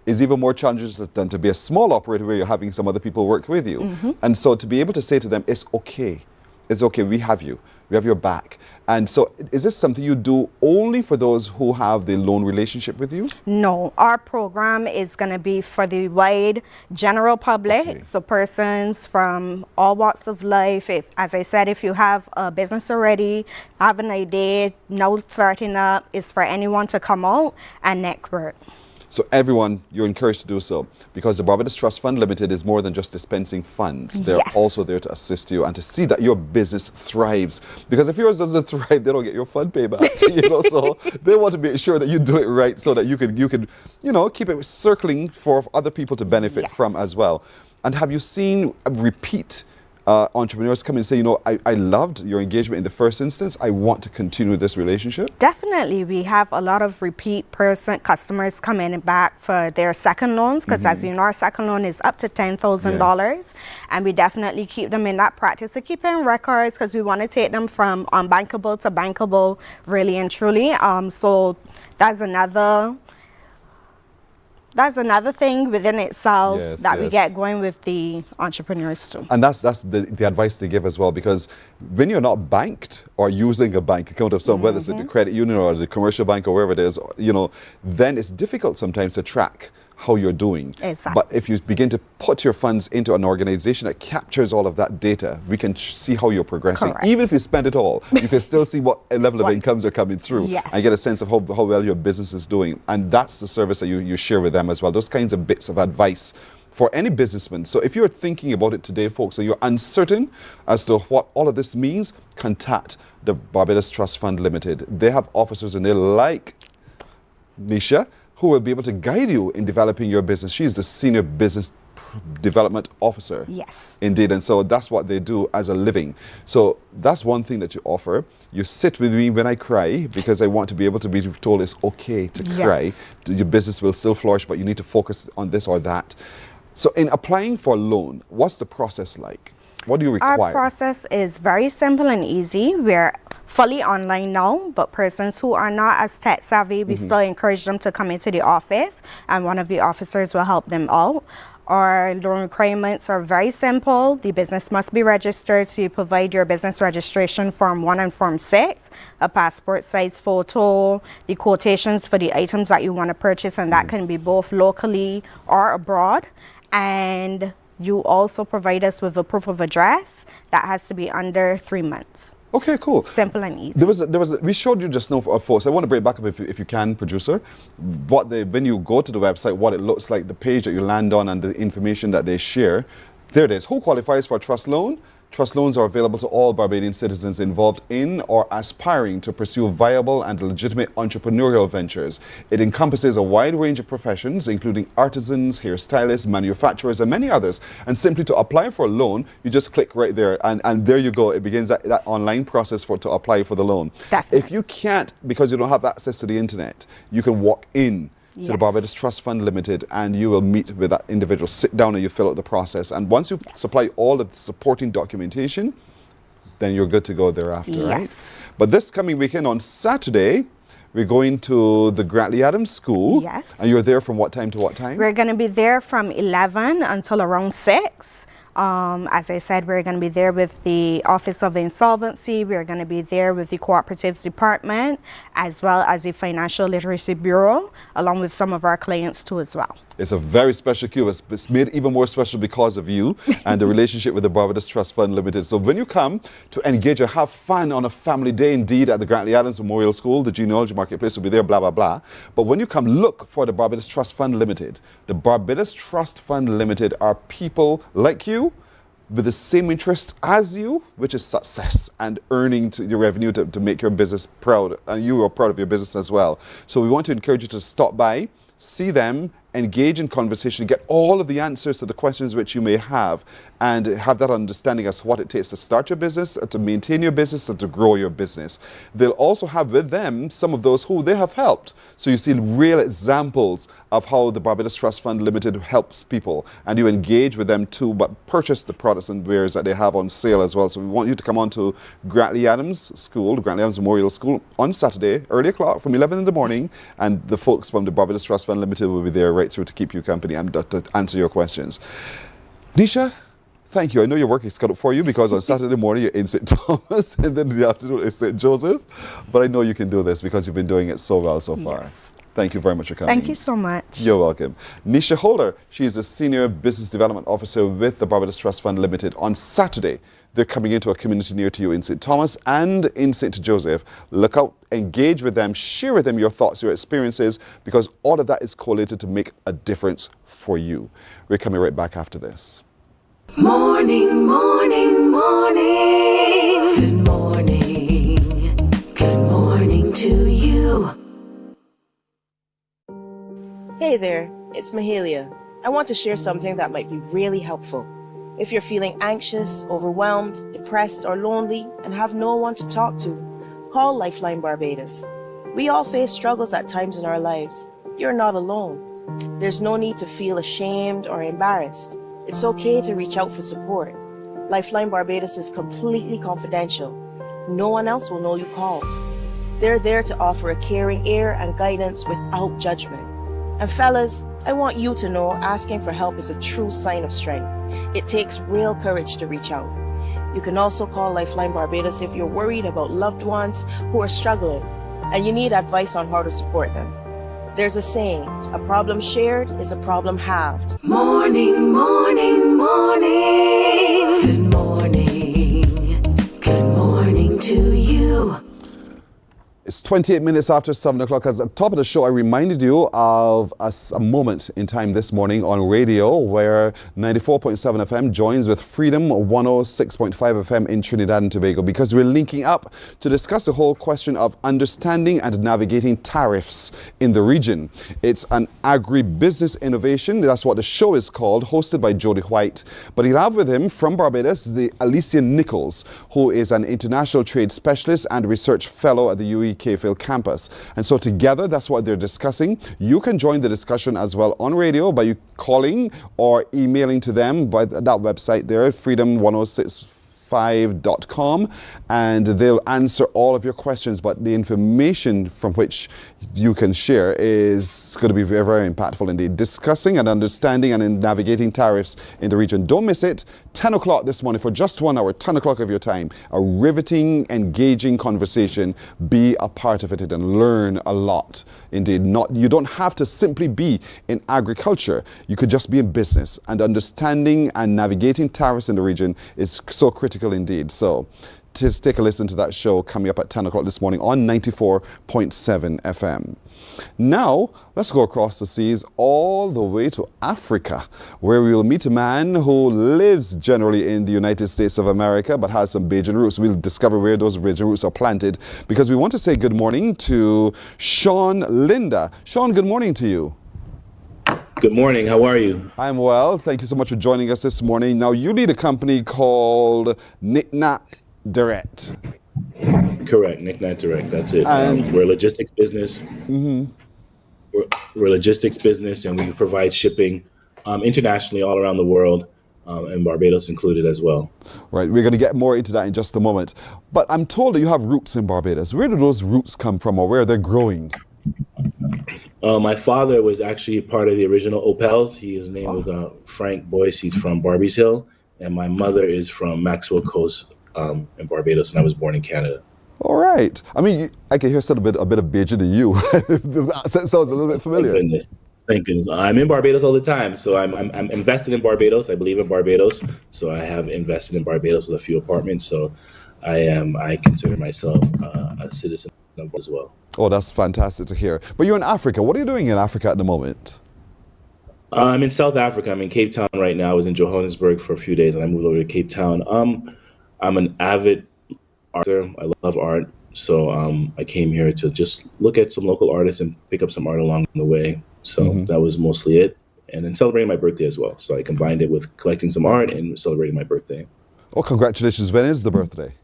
S3: is even more challenging than to be a small operator where you're having some other people work with you. And so to be able to say to them, it's okay. It's okay, we have you. We have your back. And so is this something you do only for those who have the loan relationship with you?
S18: No, our program is going to be for the wide general public. So persons from all walks of life. As I said, if you have a business already, have an idea, now starting up, is for anyone to come out and network.
S3: So everyone, you're encouraged to do so, because the Barbados Trust Fund Limited is more than just dispensing funds. They're also there to assist you and to see that your business thrives. Because if yours doesn't thrive, they don't get your fund payback. You know, so they want to make sure that you do it right, so that you can you know, keep it circling for other people to benefit from as well. And have you seen a repeat entrepreneurs come and say, you know, I loved your engagement in the first instance, I want to continue this relationship?
S18: Definitely. We have a lot of repeat customers coming back for their second loans, because as you know, our second loan is up to $10,000. And we definitely keep them in that practice of keeping records, because we want to take them from unbankable to bankable, really and truly. So that's another thing within itself that we get going with the entrepreneurs too.
S3: And that's the advice they give as well, because when you're not banked or using a bank account of some, whether it's the credit union or the commercial bank or wherever it is, you know, then it's difficult sometimes to track how you're doing.
S18: Exactly.
S3: But if you begin to put your funds into an organization that captures all of that data, we can see how you're progressing.
S18: Correct.
S3: Even if you spend it all, you can still see what level of incomes are coming through and get a sense of how well your business is doing. And that's the service that you share with them as well, those kinds of bits of advice for any businessman. So if you're thinking about it today, folks, and you're uncertain as to what all of this means, contact the Barbados Trust Fund Limited. They have officers in there like Nisha, who will be able to guide you in developing your business. She's the Senior Business Development Officer.
S18: Yes.
S3: Indeed, and so that's what they do as a living. So that's one thing that you offer. You sit with me when I cry, because I want to be able to be told it's okay to cry. Your business will still flourish, but you need to focus on this or that. So in applying for a loan, what's the process like? What do you require?
S18: Our process is very simple and easy. We're fully online now, but persons who are not as tech savvy, we still encourage them to come into the office, and one of the officers will help them out. Our loan requirements are very simple. The business must be registered, so you provide your business registration Form 1 and Form 6, a passport size photo, the quotations for the items that you want to purchase, and that can be both locally or abroad. And you also provide us with a proof of address that has to be under 3 months.
S3: Okay, cool.
S18: Simple and easy.
S3: We showed you just now, folks. I want to bring it back up if you can, producer. When you go to the website, what it looks like, the page that you land on, and the information that they share. There it is. Who qualifies for a trust loan? Trust loans are available to all Barbadian citizens involved in or aspiring to pursue viable and legitimate entrepreneurial ventures. It encompasses a wide range of professions, including artisans, hairstylists, manufacturers, and many others. And simply to apply for a loan, you just click right there, and there you go. It begins that online process to apply for the loan.
S18: Definitely.
S3: If you can't, because you don't have access to the internet, you can walk in to the Barbados Trust Fund Limited, and you will meet with that individual, sit down, and you fill out the process. And once you supply all of the supporting documentation, then you're good to go thereafter, right? But this coming weekend on Saturday, we're going to the Grantley Adams School.
S18: Yes.
S3: And you're there from what time to what time?
S18: We're going to be there from 11 until around 6. As I said, we're going to be there with the Office of Insolvency. We're going to be there with the Cooperatives Department, as well as the Financial Literacy Bureau, along with some of our clients too as well.
S3: It's a very special queue. It's made even more special because of you and the relationship with the Barbados Trust Fund Limited. So when you come to engage and have fun on a family day indeed at the Grantley Adams Memorial School, the Genealogy Marketplace will be there, blah, blah, blah. But when you come, look for the Barbados Trust Fund Limited. The Barbados Trust Fund Limited are people like you with the same interest as you, which is success and earning your revenue to make your business proud. And you are proud of your business as well. So we want to encourage you to stop by, see them, engage in conversation, get all of the answers to the questions which you may have, and have that understanding as to what it takes to start your business, to maintain your business, and to grow your business. They'll also have with them some of those who they have helped. So you see real examples of how the Barbados Trust Fund Limited helps people, and you engage with them too, but purchase the products and wares that they have on sale as well. So we want you to come on to Grantley Adams School, the Grantley Adams Memorial School, on Saturday, early o'clock from 11 in the morning, and the folks from the Barbados Trust Fund Limited will be there right through to keep you company and to answer your questions. Nisha, thank you. I know your work is cut up for you because on Saturday morning you're in St. Thomas and then in the afternoon in St. Joseph. But I know you can do this because you've been doing it so well so far.
S18: Yes.
S3: Thank you very much for coming.
S18: Thank you so much.
S3: You're welcome. Nisha Holder, she is a Senior Business Development Officer with the Barbados Trust Fund Limited. On Saturday, they're coming into a community near to you in St. Thomas and in St. Joseph. Look out, engage with them, share with them your thoughts, your experiences, because all of that is collated to make a difference for you. We're coming right back after this.
S2: Morning, morning, morning. Good morning. Good morning to you.
S5: Hey there, it's Mahalia. I want to share something that might be really helpful. If you're feeling anxious, overwhelmed, depressed, or lonely and have no one to talk to, call Lifeline Barbados. We all face struggles at times in our lives. You're not alone. There's no need to feel ashamed or embarrassed. It's okay to reach out for support. Lifeline Barbados is completely confidential. No one else will know you called. They're there to offer a caring ear and guidance without judgment. And fellas, I want you to know asking for help is a true sign of strength. It takes real courage to reach out. You can also call Lifeline Barbados if you're worried about loved ones who are struggling and you need advice on how to support them. There's a saying, a problem shared is a problem halved.
S2: Morning, morning, morning. Good morning. Good morning to you.
S3: It's 28 minutes after 7 o'clock. At the top of the show, I reminded you of a moment in time this morning on radio where 94.7 FM joins with Freedom 106.5 FM in Trinidad and Tobago, because we're linking up to discuss the whole question of understanding and navigating tariffs in the region. It's an agribusiness innovation. That's what the show is called, hosted by Jody White. But he'll have with him from Barbados the Alicia Nichols, who is an international trade specialist and research fellow at the UE K-Field campus. And so together, that's what they're discussing. You can join the discussion as well on radio by calling or emailing to them by that website there, Freedom 106 5.com, and they'll answer all of your questions. But the information from which you can share is going to be very, very impactful indeed. Discussing and understanding and in navigating tariffs in the region. Don't miss it. 10 o'clock this morning for just 1 hour, 10 o'clock of your time. A riveting, engaging conversation. Be a part of it and learn a lot. Indeed, you don't have to simply be in agriculture. You could just be in business, and understanding and navigating tariffs in the region is so critical indeed. So to take a listen to that show coming up at 10 o'clock this morning on 94.7 FM. Now, let's go across the seas all the way to Africa, where we will meet a man who lives generally in the United States of America, but has some Bajan roots. We'll discover where those Bajan roots are planted, because we want to say good morning to Sean Linda. Sean, good morning to you.
S19: Good morning. How are you?
S3: I'm well. Thank you so much for joining us this morning. Now, you lead a company called Knick-Knack Direct.
S19: Correct. Knick-Knack Direct. That's it.
S3: And
S19: we're a logistics business.
S3: Mm-hmm.
S19: We're a logistics business, and we provide shipping internationally all around the world, and Barbados included as well.
S3: Right. We're going to get more into that in just a moment. But I'm told that you have roots in Barbados. Where do those roots come from, or where are they growing?
S19: My father was actually part of the original Opels. His name was Frank Boyce. He's from Barbies Hill. And my mother is from Maxwell Coast in Barbados, and I was born in Canada.
S3: All right. I mean, I can hear a bit of Bajan in you. That sounds a little bit familiar.
S19: Thank goodness. I'm in Barbados all the time. So I'm invested in Barbados. I believe in Barbados. So I have invested in Barbados with a few apartments. So I consider myself a citizen as well.
S3: Oh, that's fantastic to hear. But you're in Africa. What are you doing in Africa at the moment?
S19: I'm in South Africa. I'm in Cape Town right now. I was in Johannesburg for a few days, and I moved over to Cape Town. I'm an avid artist. I love art. So I came here to just look at some local artists and pick up some art along the way. So that was mostly it. And then celebrating my birthday as well. So I combined it with collecting some art and celebrating my birthday.
S3: Oh, congratulations. When is the birthday?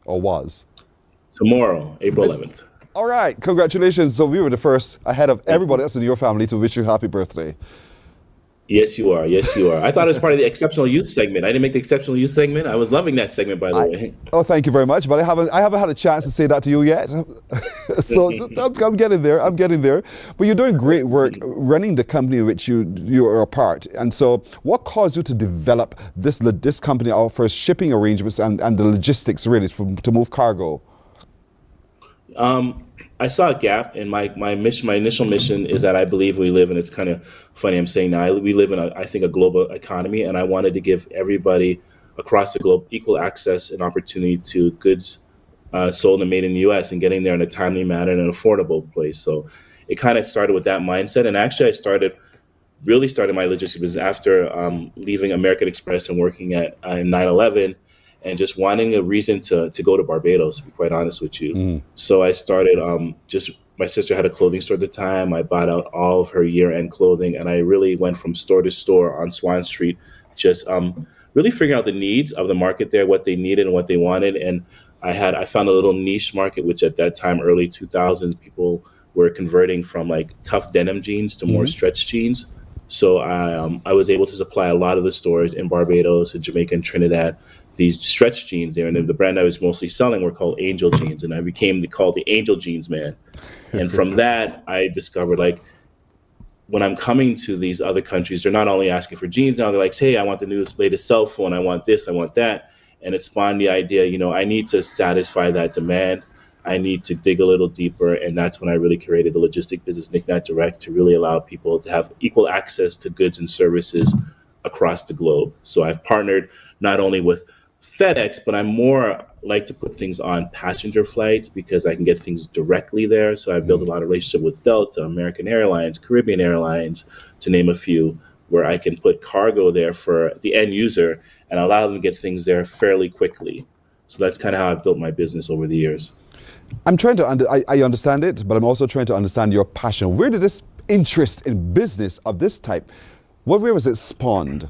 S3: Or was?
S19: Tomorrow, April 11th.
S3: All right. Congratulations. So we were the first ahead of everybody else in your family to wish you a happy birthday.
S19: Yes, you are. Yes, you are. I thought it was part of the Exceptional Youth segment. I didn't make the Exceptional Youth segment. I was loving that segment, by the way.
S3: Oh, thank you very much. But I haven't had a chance to say that to you yet. So I'm getting there. I'm getting there. But you're doing great work running the company in which you are a part. And so what caused you to develop this company offers shipping arrangements and the logistics really to move cargo?
S19: I saw a gap, and my initial mission is that I believe we live, and it's kind of funny I'm saying now, we live in I think a global economy, and I wanted to give everybody across the globe equal access and opportunity to goods sold and made in the U.S. and getting there in a timely manner and an affordable place. So it kind of started with that mindset, and actually I really started my logistics business after leaving American Express and working at 9/11. And just wanting a reason to go to Barbados, to be quite honest with you. So I started my sister had a clothing store at the time. I bought out all of her year-end clothing, and I really went from store to store on Swan Street, just really figuring out the needs of the market there, what they needed and what they wanted. And I found a little niche market, which at that time, early 2000s, people were converting from like tough denim jeans to more stretch jeans. So I was able to supply a lot of the stores in Barbados and Jamaica and Trinidad these stretch jeans there, and the brand I was mostly selling were called Angel Jeans, and I became called the Angel Jeans man. And from that, I discovered like when I'm coming to these other countries, they're not only asking for jeans now, they're like, hey, I want the newest, latest cell phone, I want this, I want that. And it spawned the idea, I need to satisfy that demand. I need to dig a little deeper, and that's when I really created the logistic business Knick-Knack Direct to really allow people to have equal access to goods and services across the globe. So I've partnered not only with FedEx, but I'm more like to put things on passenger flights because I can get things directly there. So I've built a lot of relationship with Delta, American Airlines, Caribbean Airlines, to name a few, where I can put cargo there for the end user and allow them to get things there fairly quickly. So that's kind of how I've built my business over the years.
S3: I'm trying to, I understand it, but I'm also trying to understand your passion. Where did this interest in business of this type, where was it spawned?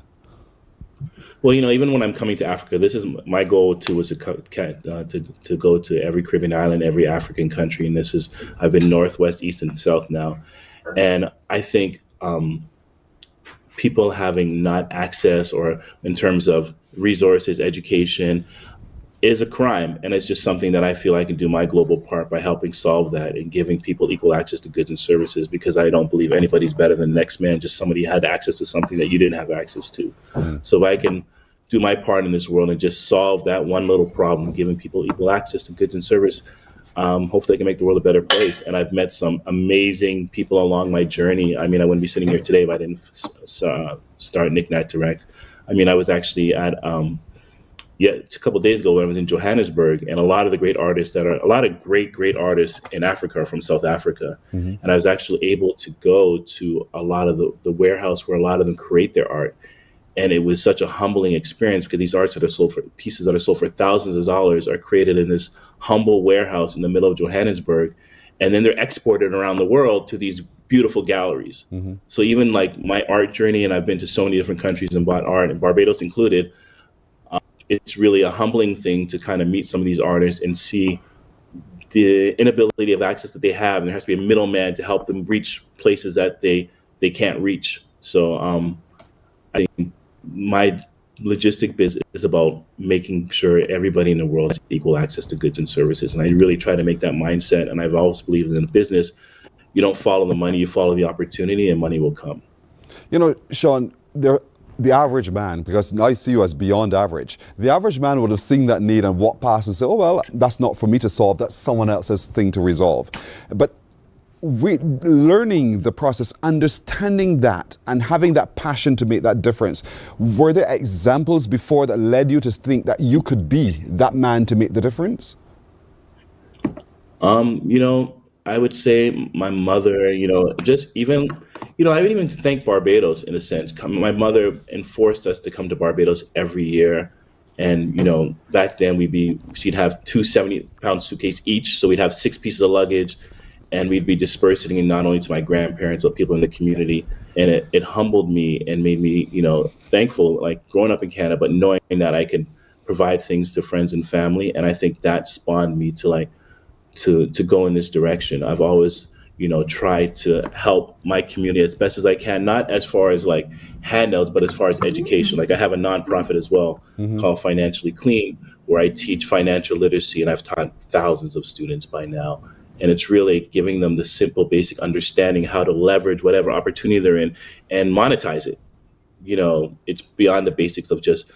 S19: Well, even when I'm coming to Africa, this is my goal too, was to go to every Caribbean island, every African country. And I've been Northwest, East, and South now. And I think people having not access or in terms of resources, education, is a crime. And it's just something that I feel I can do my global part by helping solve that and giving people equal access to goods and services, because I don't believe anybody's better than the next man, just somebody had access to something that you didn't have access to. So if I can do my part in this world and just solve that one little problem, giving people equal access to goods and service, hopefully I can make the world a better place. And I've met some amazing people along my journey. I mean, I wouldn't be sitting here today if I didn't start Knick-Knack Direct. I mean, I was actually at a couple of days ago when I was in Johannesburg, and a lot of the great artists great artists in Africa are from South Africa. And I was actually able to go to a lot of the warehouse where a lot of them create their art. And it was such a humbling experience, because these arts that are sold for pieces that are sold for thousands of dollars are created in this humble warehouse in the middle of Johannesburg. And then they're exported around the world to these beautiful galleries. So even like my art journey, and I've been to so many different countries and bought art, and Barbados included, it's really a humbling thing to kind of meet some of these artists and see the inability of access that they have. And there has to be a middleman to help them reach places that they can't reach. So I think my logistic business is about making sure everybody in the world has equal access to goods and services. And I really try to make that mindset. And I've always believed in business, you don't follow the money, you follow the opportunity, and money will come.
S3: You know, Sean, the average man, because I see you as beyond average, the average man would have seen that need and walked past and said, oh, well, that's not for me to solve, that's someone else's thing to resolve. But learning the process, understanding that, and having that passion to make that difference, were there examples before that led you to think that you could be that man to make the difference?
S19: You know, I would say my mother, just even, I would even thank Barbados in a sense. My mother enforced us to come to Barbados every year. And, back then she'd have 2 70-pound suitcases each. So we'd have 6 pieces of luggage, and we'd be dispersing it not only to my grandparents, but people in the community. And it humbled me and made me, thankful, like growing up in Canada, but knowing that I could provide things to friends and family. And I think that spawned me to go in this direction. I've always, tried to help my community as best as I can, not as far as like handouts, but as far as education. Like I have a nonprofit as well called Financially Clean, where I teach financial literacy, and I've taught thousands of students by now. And it's really giving them the simple, basic understanding how to leverage whatever opportunity they're in and monetize it. It's beyond the basics of just,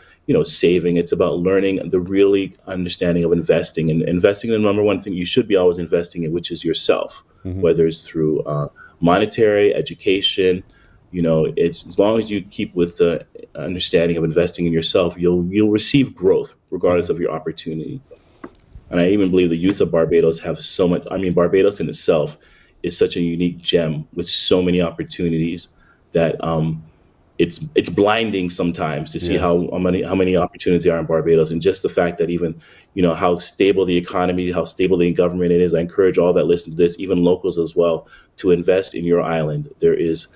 S19: saving. It's about learning the really understanding of investing, and investing in the number one thing you should be always investing in, which is yourself, whether it's through monetary, education. It's as long as you keep with the understanding of investing in yourself, you'll receive growth regardless of your opportunity. And I even believe the youth of Barbados have so much. I mean, Barbados in itself is such a unique gem with so many opportunities that it's blinding sometimes to see how many opportunities there are in Barbados. And just the fact that even, how stable the economy, how stable the government it is. I encourage all that listen to this, even locals as well, to invest in your island. There is,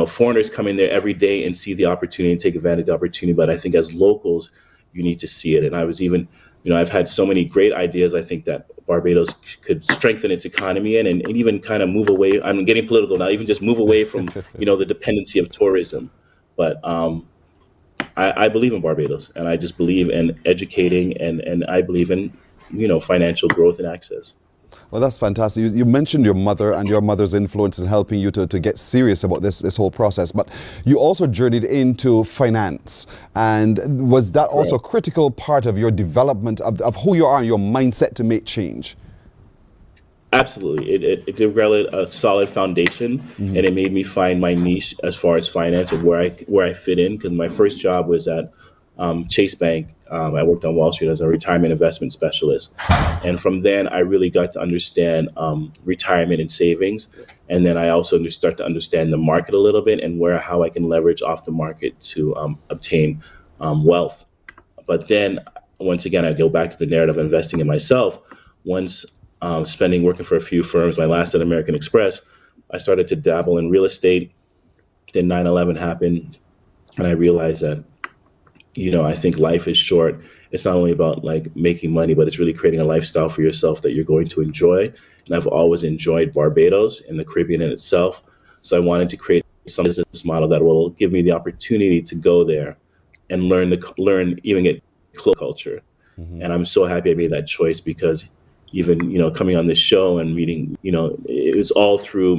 S19: foreigners come in there every day and see the opportunity and take advantage of the opportunity. But I think as locals, you need to see it. And I was even, I've had so many great ideas. I think that Barbados could strengthen its economy and even kind of move away. I'm getting political now, even just move away from, the dependency of tourism. But I believe in Barbados, and I just believe in educating, and I believe in, financial growth and access.
S3: Well, that's fantastic. You mentioned your mother and your mother's influence in helping you to get serious about this whole process, but you also journeyed into finance. And was that also a critical part of your development of who you are and your mindset to make change?
S19: Absolutely. It developed a solid foundation, and it made me find my niche as far as finance and where I fit in, because my first job was at Chase Bank. I worked on Wall Street as a retirement investment specialist. And from then, I really got to understand retirement and savings. And then I also start to understand the market a little bit and how I can leverage off the market to obtain wealth. But then, once again, I go back to the narrative of investing in myself. Once working for a few firms, my last at American Express, I started to dabble in real estate. Then 9/11 happened, and I realized that, I think life is short. It's not only about like making money, but it's really creating a lifestyle for yourself that you're going to enjoy. And I've always enjoyed Barbados and the Caribbean in itself. So I wanted to create some business model that will give me the opportunity to go there and learn, even get culture. And I'm so happy I made that choice, because even, coming on this show and meeting, it was all through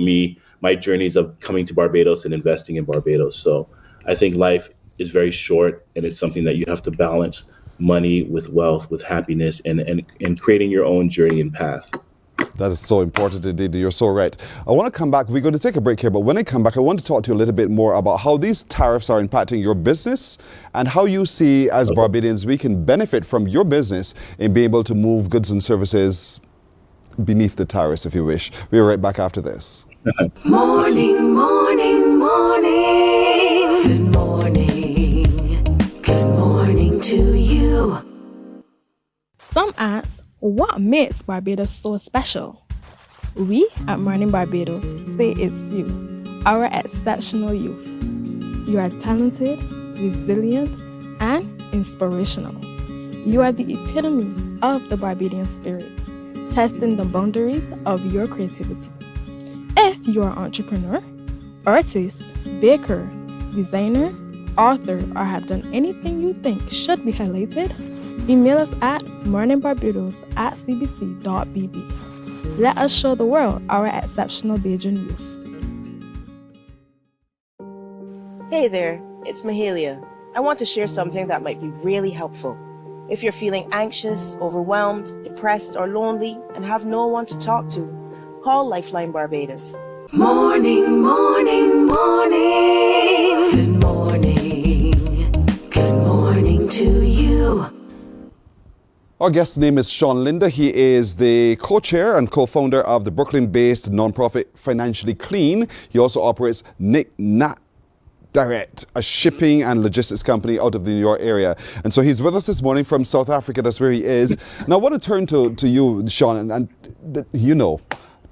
S19: my journeys of coming to Barbados and investing in Barbados. So I think life is very short, and it's something that you have to balance money with wealth, with happiness, and creating your own journey and path.
S3: That is so important indeed. You're so right. I want to come back. We're going to take a break here, but when I come back, I want to talk to you a little bit more about how these tariffs are impacting your business and how you see, as Barbadians, we can benefit from your business in being able to move goods and services beneath the tariffs, if you wish. We'll be right back after this.
S2: Morning, morning, morning. Good morning. Good morning to you.
S8: Some ask, what makes Barbados so special? We at Mornin Barbados say it's you, our exceptional youth. You are talented, resilient, and inspirational. You are the epitome of the Barbadian spirit, testing the boundaries of your creativity. If you are an entrepreneur, artist, baker, designer, author, or have done anything you think should be highlighted, email us at morninbarbados@cbc.bb. Let us show the world our exceptional Bajan youth.
S5: Hey there, it's Mahalia. I want to share something that might be really helpful. If you're feeling anxious, overwhelmed, depressed, or lonely, and have no one to talk to, call Lifeline Barbados.
S2: Morning, morning, morning. Good morning. Good morning to you.
S3: Our guest's name is Sean Linder. He is the co-chair and co-founder of the Brooklyn-based nonprofit Financially Clean. He also operates Nat Direct, a shipping and logistics company out of the New York area. And so he's with us this morning from South Africa. That's where he is. Now I want to turn to you, Sean, and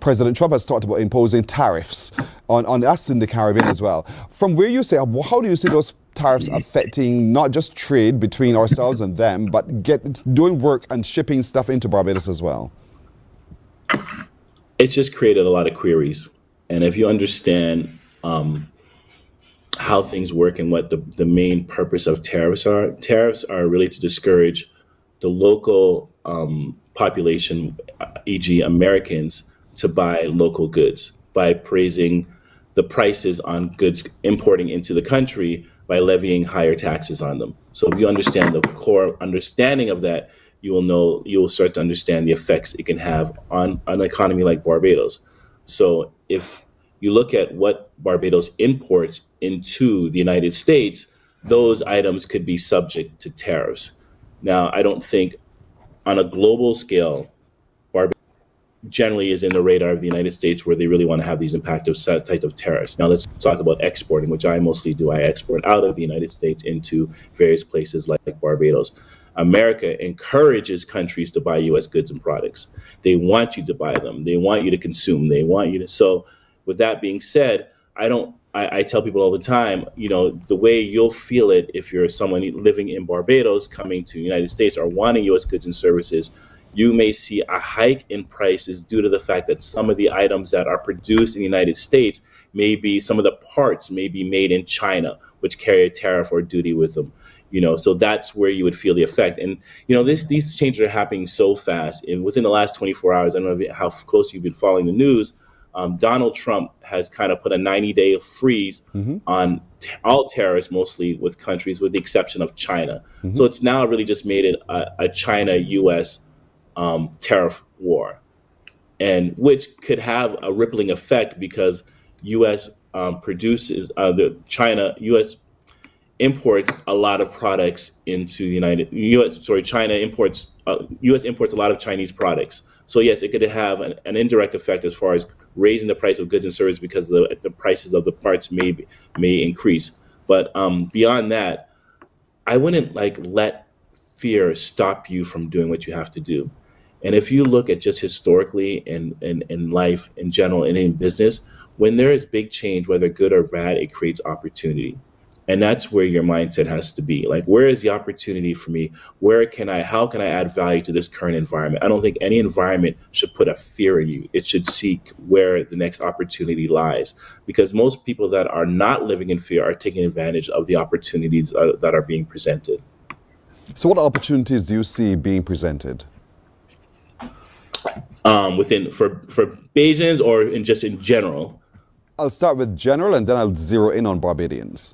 S3: President Trump has talked about imposing tariffs on us in the Caribbean as well. From where you say, how do you see those tariffs affecting not just trade between ourselves and them, but doing work and shipping stuff into Barbados as well?
S19: It's just created a lot of queries. And if you understand how things work and what the main purpose of tariffs are really to discourage the local population, e.g. Americans, to buy local goods by praising the prices on goods importing into the country by levying higher taxes on them. So if you understand the core understanding of that, you will start to understand the effects it can have on an economy like Barbados. So if you look at what Barbados imports into the United States, those items could be subject to tariffs. Now, I don't think on a global scale, Barbados generally is in the radar of the United States where they really want to have these types of tariffs. Now let's talk about exporting, which I mostly do. I export out of the United States into various places like Barbados. America encourages countries to buy U.S. goods and products. They want you to buy them. They want you to consume. They want you to. So with that being said, I tell people all the time, the way you'll feel it if you're someone living in Barbados coming to the United States or wanting U.S. goods and services, you may see a hike in prices due to the fact that some of the items that are produced in the United States some of the parts may be made in China, which carry a tariff or duty with them. So that's where you would feel the effect. And, these changes are happening so fast. And within the last 24 hours, I don't know how close you've been following the news, Donald Trump has kind of put a 90-day freeze on all tariffs, mostly with countries, with the exception of China. So it's now really just made it a China-U.S. Tariff war, and which could have a rippling effect because U.S. U.S. imports a lot of products into China imports U.S. imports a lot of Chinese products. So yes, it could have an indirect effect as far as raising the price of goods and services because the prices of the parts may increase. But beyond that, I wouldn't let fear stop you from doing what you have to do. And if you look at just historically in life in general and in business, when there is big change, whether good or bad, it creates opportunity. And that's where your mindset has to be. Where is the opportunity for me? How can I add value to this current environment? I don't think any environment should put a fear in you. It should seek where the next opportunity lies. Because most people that are not living in fear are taking advantage of the opportunities that are being presented.
S3: So what opportunities do you see being presented?
S19: Within for Bajans or just in general?
S3: I'll start with general and then I'll zero in on Barbadians.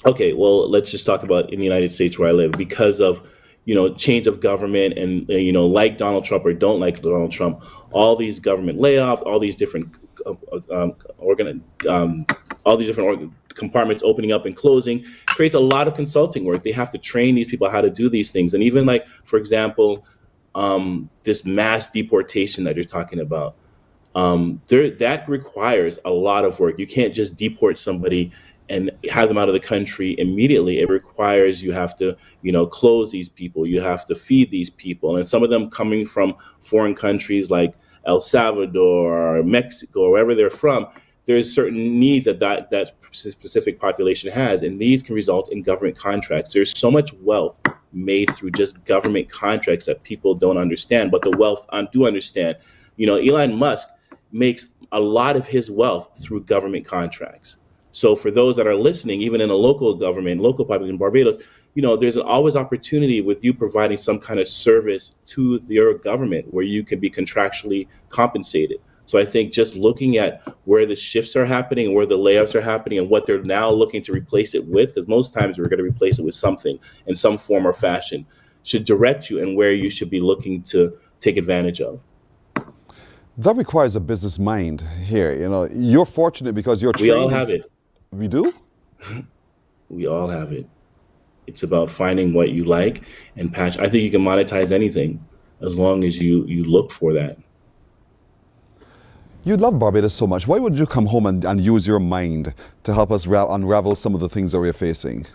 S19: Okay, well, let's just talk about in the United States where I live. Because of, change of government and, like Donald Trump or don't like Donald Trump, all these government layoffs, all these different compartments opening up and closing creates a lot of consulting work. They have to train these people how to do these things. And even like, for example, this mass deportation that you're talking about, that requires a lot of work. You can't just deport somebody and have them out of the country immediately. It requires you have to, close these people. You have to feed these people. And some of them coming from foreign countries like El Salvador or Mexico, or wherever they're from, there's certain needs that specific population has. And these can result in government contracts. There's so much wealth made through just government contracts that people don't understand. But the wealth I do understand. Elon Musk makes a lot of his wealth through government contracts. So for those that are listening, even in a local government, local population in Barbados, there's always opportunity with you providing some kind of service to your government where you can be contractually compensated. So I think just looking at where the shifts are happening and where the layoffs are happening and what they're now looking to replace it with, because most times we're going to replace it with something in some form or fashion, should direct you and where you should be looking to take advantage of.
S3: That requires a business mind here. You're fortunate because you're trained.
S19: We all have it.
S3: We do?
S19: We all have it. It's about finding what you like and passion. I think you can monetize anything as long as you look for that.
S3: You love Barbados so much. Why would you come home and use your mind to help us unravel some of the things that we're facing?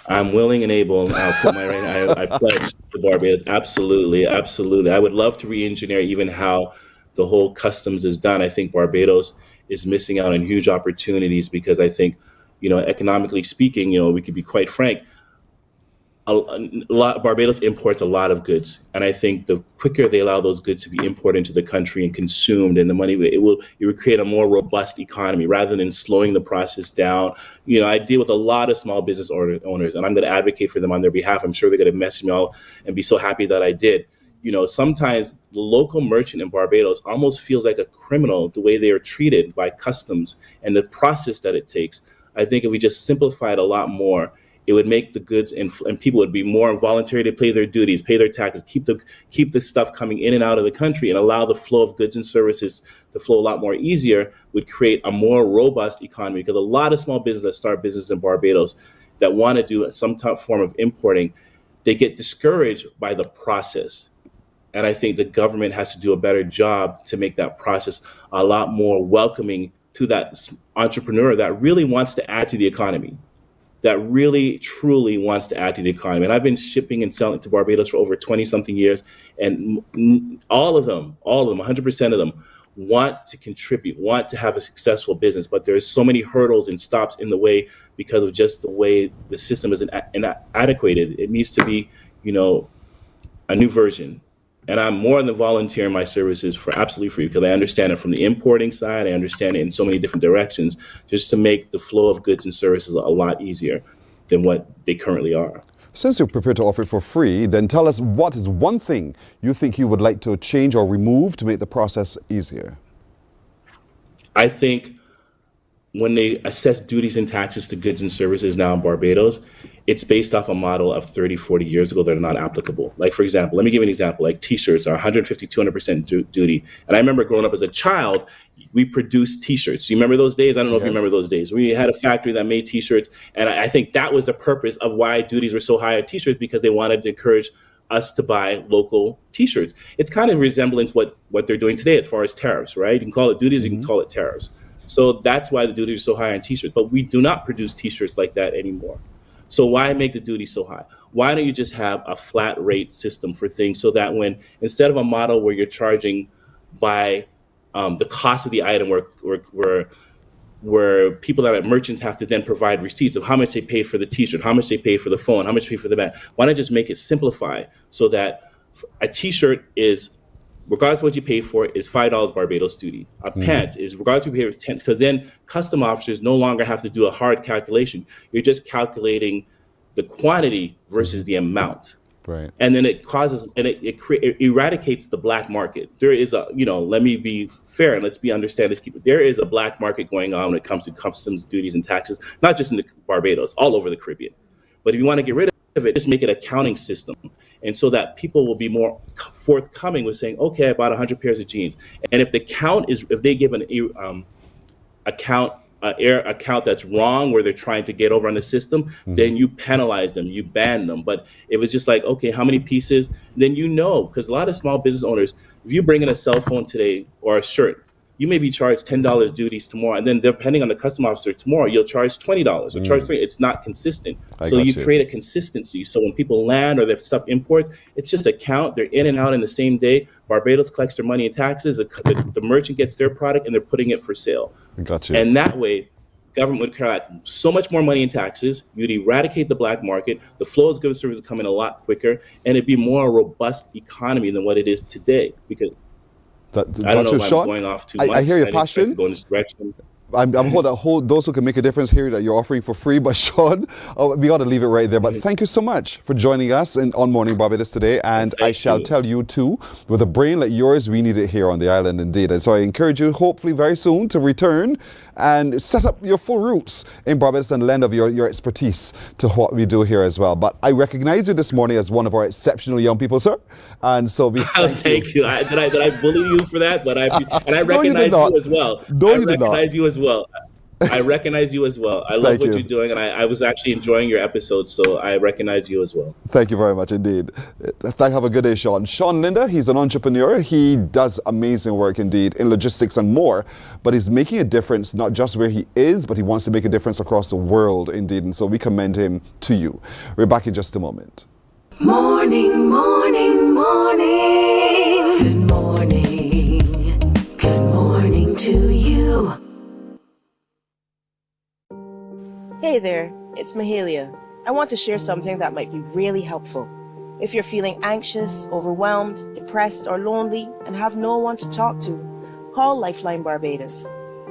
S19: I'm willing and able. I'll put my right. I pledge to Barbados. Absolutely, absolutely. I would love to re-engineer even how the whole customs is done. I think Barbados is missing out on huge opportunities because I think, economically speaking, we could be quite frank. Barbados imports a lot of goods, and I think the quicker they allow those goods to be imported into the country and consumed, and the money it would create a more robust economy rather than slowing the process down. I deal with a lot of small business owners, and I'm going to advocate for them on their behalf. I'm sure they're going to message me all and be so happy that I did. Sometimes the local merchant in Barbados almost feels like a criminal the way they are treated by customs and the process that it takes. I think if we just simplified a lot more, it would make the goods and people would be more voluntary to pay their duties, pay their taxes, keep the stuff coming in and out of the country, and allow the flow of goods and services to flow a lot more easier. Would create a more robust economy, because a lot of small businesses that start business in Barbados that want to do some type form of importing, they get discouraged by the process. And I think the government has to do a better job to make that process a lot more welcoming to that entrepreneur that really wants to add to the economy, that really, truly wants to add to the economy. And I've been shipping and selling to Barbados for over 20-something years, and all of them, 100% of them, want to contribute, want to have a successful business, but there's so many hurdles and stops in the way because of just the way the system is inadequate. It needs to be, a new version. And I'm more than volunteering my services for absolutely free, because I understand it from the importing side. I understand it in so many different directions, just to make the flow of goods and services a lot easier than what they currently are.
S3: Since you're prepared to offer it for free, then tell us what is one thing you think you would like to change or remove to make the process easier?
S19: I think when they assess duties and taxes to goods and services now in Barbados, it's based off a model of 30, 40 years ago that are not applicable. Like, for example, let me give you an example. Like t-shirts are 150, 200% duty. And I remember growing up as a child, we produced t-shirts. You remember those days? I don't know if you remember those days. We had a factory that made t-shirts. And I think that was the purpose of why duties were so high on t-shirts, because they wanted to encourage us to buy local t-shirts. It's kind of resemblance what they're doing today as far as tariffs, right? You can call it duties, you can call it tariffs. So that's why the duties are so high on t-shirts. But we do not produce t-shirts like that anymore. So why make the duty so high? Why don't you just have a flat rate system for things, so that when, instead of a model where you're charging by the cost of the item, where people that are merchants have to then provide receipts of how much they paid for the t-shirt, how much they paid for the phone, how much they paid for the bag. Why not just make it simplify so that a t-shirt is, regardless of what you pay for, is $5 Barbados duty. A pants is, regardless of what you pay for, is $10, because then custom officers no longer have to do a hard calculation. You're just calculating the quantity versus the amount.
S3: Right.
S19: And then it causes, and it eradicates the black market. There is a, let me be fair and let's understand this. There is a black market going on when it comes to customs duties and taxes, not just in the Barbados, all over the Caribbean. But if you want to get rid of it, just make it an accounting system. And so that people will be more forthcoming with saying, okay, I bought 100 pairs of jeans. And if the count is, if they give an account that's wrong, where they're trying to get over on the system, then you penalize them, you ban them. But if it's just like, okay, how many pieces, then because a lot of small business owners, if you bring in a cell phone today or a shirt, you may be charged $10 duties tomorrow, and then depending on the custom officer tomorrow, you'll charge $20 or charge $30. It's not consistent. So you create a consistency. So when people land or their stuff imports, it's just a count. They're in and out in the same day. Barbados collects their money in taxes. The merchant gets their product and they're putting it for sale. And that way, government would collect so much more money in taxes. You'd eradicate the black market. The flow of goods services would come in a lot quicker, and it'd be more a robust economy than what it is today. Because I don't know if I'm going off too much.
S3: I hear your passion.
S19: To go in this direction.
S3: I'm those who can make a difference here that you're offering for free. But Sean, we ought to leave it right there. But thank you so much for joining us on Morning Barbados today. And I shall tell you too, with a brain like yours, we need it here on the island indeed. And so I encourage you, hopefully very soon, to return and set up your full roots in Barbados and lend of your expertise to what we do here as well. But I recognize you this morning as one of our exceptional young people, sir. And so we
S19: thank you. Did I bully you for that? But I recognize you as well. I recognize you as well. I recognize you as well. I love what you're doing, and I was actually enjoying your episode, so I recognize you as well.
S3: Thank you very much indeed. Have a good day, Sean. Sean Linda, he's an entrepreneur. He does amazing work indeed in logistics and more, but he's making a difference not just where he is, but he wants to make a difference across the world indeed, and so we commend him to you. We're back in just a moment.
S2: Morning, morning, morning. Good morning. Good morning to you.
S5: Hey there, it's Mahalia. I want to share something that might be really helpful. If you're feeling anxious, overwhelmed, depressed, or lonely, and have no one to talk to, call Lifeline Barbados.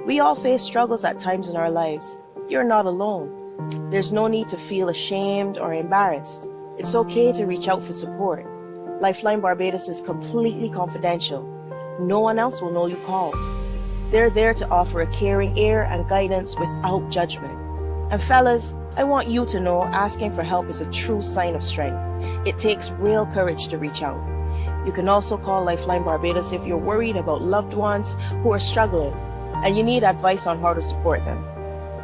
S5: We all face struggles at times in our lives. You're not alone. There's no need to feel ashamed or embarrassed. It's okay to reach out for support. Lifeline Barbados is completely confidential. No one else will know you called. They're there to offer a caring ear and guidance without judgment. And fellas, I want you to know asking for help is a true sign of strength. It takes real courage to reach out. You can also call Lifeline Barbados if you're worried about loved ones who are struggling and you need advice on how to support them.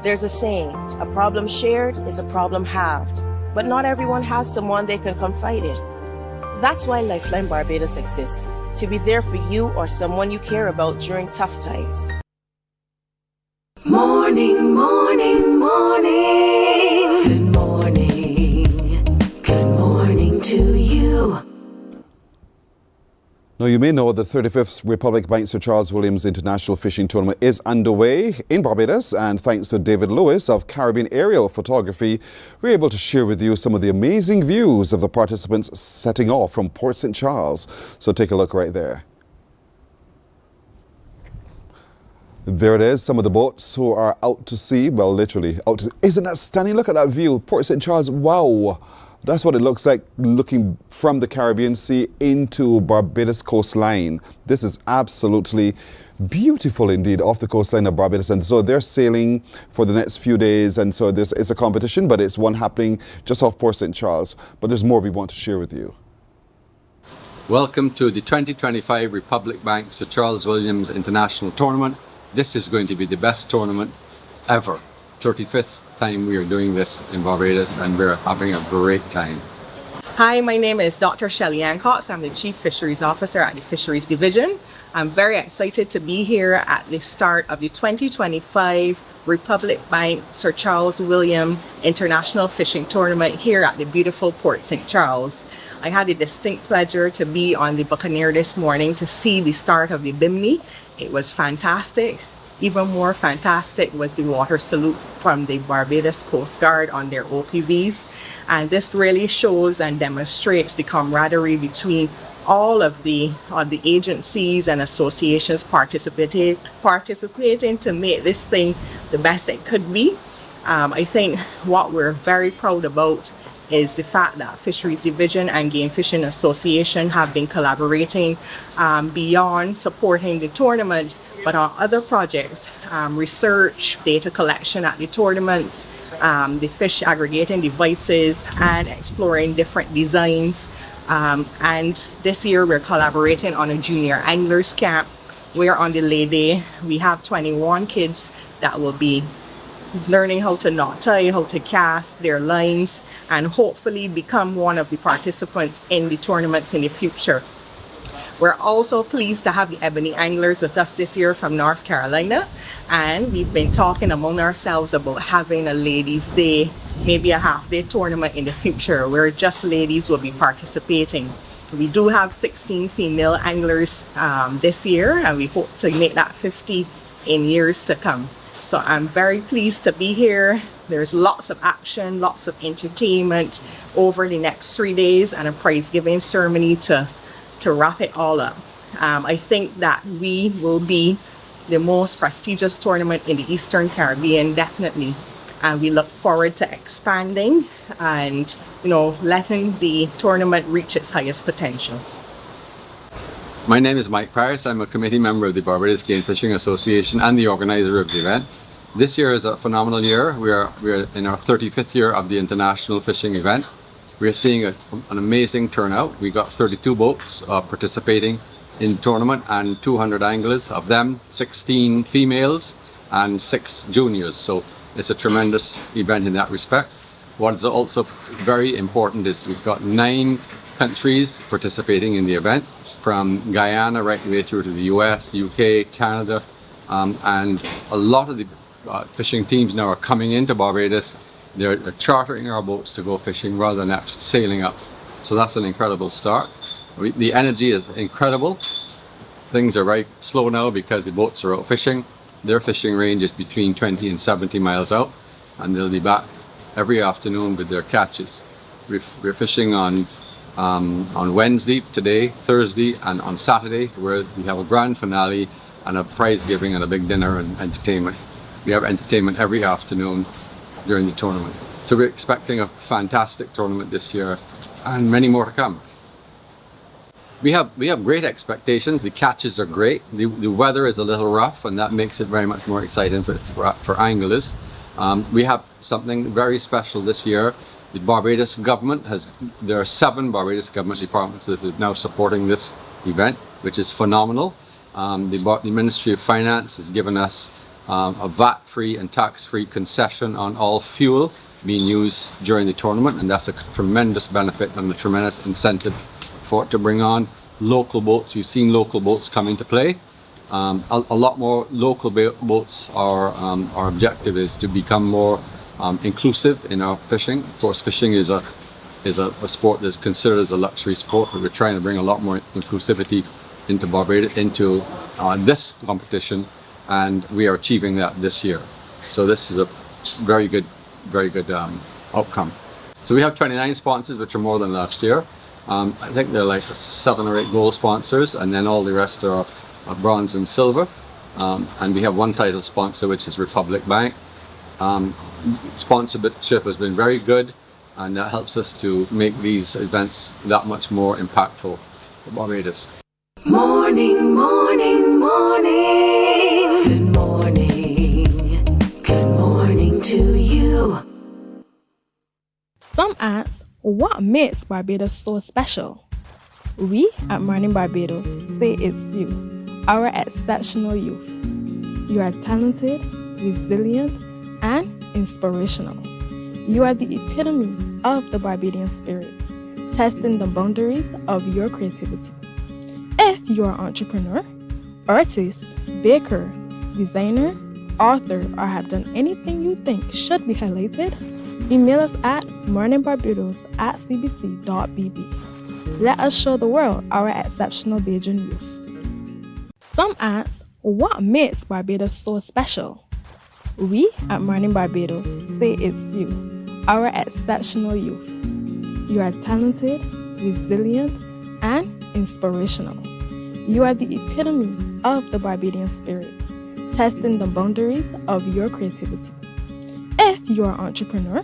S5: There's a saying, a problem shared is a problem halved, but not everyone has someone they can confide in. That's why Lifeline Barbados exists, to be there for you or someone you care about during tough times.
S2: Morning, morning, morning. Good morning. Good morning to you.
S3: Now, you may know the 35th Republic Bank Sir Charles Williams International Fishing Tournament is underway in Barbados, and thanks to David Lewis of Caribbean Aerial Photography, we're able to share with you some of the amazing views of the participants setting off from Port St. Charles. So take a look right there. There it is, some of the boats who are out to sea, well, literally out to sea. Isn't that stunning? Look at that view, Port St. Charles, wow. That's what it looks like looking from the Caribbean Sea into Barbados coastline. This is absolutely beautiful indeed off the coastline of Barbados. And so they're sailing for the next few days. And so it's a competition, but it's one happening just off Port St. Charles. But there's more we want to share with you.
S20: Welcome to the 2025 Republic Bank Sir Charles Williams International Tournament. This is going to be the best tournament ever. 35th time we are doing this in Barbados, and we're having a great time.
S21: Hi, my name is Dr. Shelley Ancox. I'm the Chief Fisheries Officer at the Fisheries Division. I'm very excited to be here at the start of the 2025 Republic Bank Sir Charles Williams International Fishing Tournament here at the beautiful Port St. Charles. I had the distinct pleasure to be on the Buccaneer this morning to see the start of the Bimini. It was fantastic. Even more fantastic was the water salute from the Barbados Coast Guard on their OPVs. And this really shows and demonstrates the camaraderie between all of the agencies and associations participating to make this thing the best it could be. I think what we're very proud about is the fact that Fisheries Division and Game Fishing Association have been collaborating beyond supporting the tournament, but on other projects, research, data collection at the tournaments, the fish aggregating devices, and exploring different designs. And this year we're collaborating on a junior anglers camp, where on the lay day we have 21 kids that will be learning how to knot tie, how to cast their lines, and hopefully become one of the participants in the tournaments in the future. We're also pleased to have the Ebony Anglers with us this year from North Carolina, and we've been talking among ourselves about having a ladies' day, maybe a half-day tournament in the future where just ladies will be participating. We do have 16 female anglers this year, and we hope to make that 50 in years to come. So I'm very pleased to be here. There's lots of action, lots of entertainment over the next 3 days, and a prize giving ceremony to wrap it all up. I think that we will be the most prestigious tournament in the Eastern Caribbean, definitely. And we look forward to expanding and, letting the tournament reach its highest potential.
S20: My name is Mike Paris. I'm a committee member of the Barbados Game Fishing Association and the organizer of the event. This year is a phenomenal year. We are in our 35th year of the international fishing event. We are seeing an amazing turnout. We got 32 boats participating in the tournament and 200 anglers. Of them, 16 females and 6 juniors. So it's a tremendous event in that respect. What is also very important is we've got 9 countries participating in the event, from Guyana right the way through to the US, UK, Canada, and a lot of the fishing teams now are coming into Barbados. They're chartering our boats to go fishing rather than actually sailing up. So that's an incredible start. The energy is incredible. Things are very slow now because the boats are out fishing. Their fishing range is between 20 and 70 miles out, and they'll be back every afternoon with their catches. We're fishing on Wednesday, today, Thursday, and on Saturday, where we have a grand finale and a prize giving and a big dinner and entertainment. We have entertainment every afternoon during the tournament. So we're expecting a fantastic tournament this year and many more to come. We have great expectations. The catches are great. The weather is a little rough, and that makes it very much more exciting for anglers. We have something very special this year. The Barbados government there are 7 Barbados government departments that are now supporting this event, which is phenomenal. The Ministry of Finance has given us a VAT-free and tax-free concession on all fuel being used during the tournament, and that's a tremendous benefit and a tremendous incentive to bring on local boats. You've seen local boats come into play. A lot more local boats. Our objective is to become more inclusive in our fishing. Of course, fishing is a sport that's considered as a luxury sport, but we're trying to bring a lot more inclusivity into Barbados, into this competition, and we are achieving that this year. So this is a very good outcome. So we have 29 sponsors, which are more than last year. I think they're like 7 or 8 gold sponsors, and then all the rest are bronze and silver. And we have one title sponsor, which is Republic Bank. Sponsorship has been very good, and that helps us to make these events that much more impactful for Barbados.
S2: Morning, morning, morning. Good morning. Good morning to you.
S8: Some ask, what makes Barbados so special? We at Mornin Barbados say it's you, our exceptional youth. You are talented, resilient, and inspirational. You are the epitome of the Barbadian spirit, testing the boundaries of your creativity. If you are an entrepreneur, artist, baker, designer, author, or have done anything you think should be highlighted, email us at morninbarbados@cbc.bb. Let us show the world our exceptional Bajan youth. Some ask, what makes Barbados so special? We at Mornin Barbados say it's you, our exceptional youth. You are talented, resilient, and inspirational. You are the epitome of the Barbadian spirit, testing the boundaries of your creativity. If you're an entrepreneur,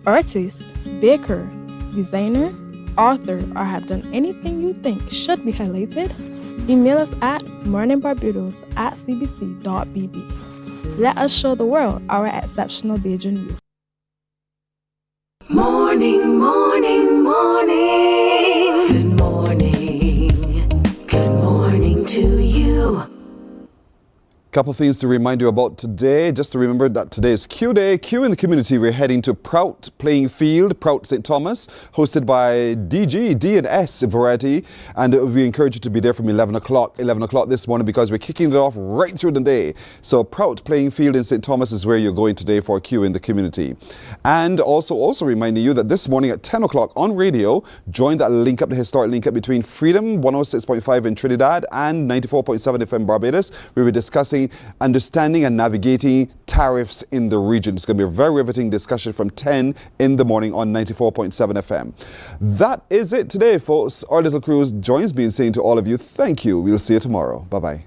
S8: artist, baker, designer, author, or have done anything you think should be highlighted, email us at morninbarbados@cbc.bb. Let us show the world our exceptional Bajan youth.
S2: Morning, morning, morning. Good morning. Good morning to you.
S3: Couple things to remind you about today. Just to remember that today is Q Day. Q in the community. We're heading to Prout Playing Field, Prout St. Thomas, hosted by DG, D&S Variety. And we encourage you to be there from 11 o'clock this morning because we're kicking it off right through the day. So Prout Playing Field in St. Thomas is where you're going today for Q in the community. And also reminding you that this morning at 10 o'clock on radio, join that link up, the historic link up between Freedom 106.5 in Trinidad and 94.7 FM Barbados. We were discussing understanding and navigating tariffs in the region. It's going to be a very riveting discussion from 10 in the morning on 94.7 FM. That is it today, folks. Our little crew joins me in saying to all of you, thank you. We'll see you tomorrow. Bye-bye.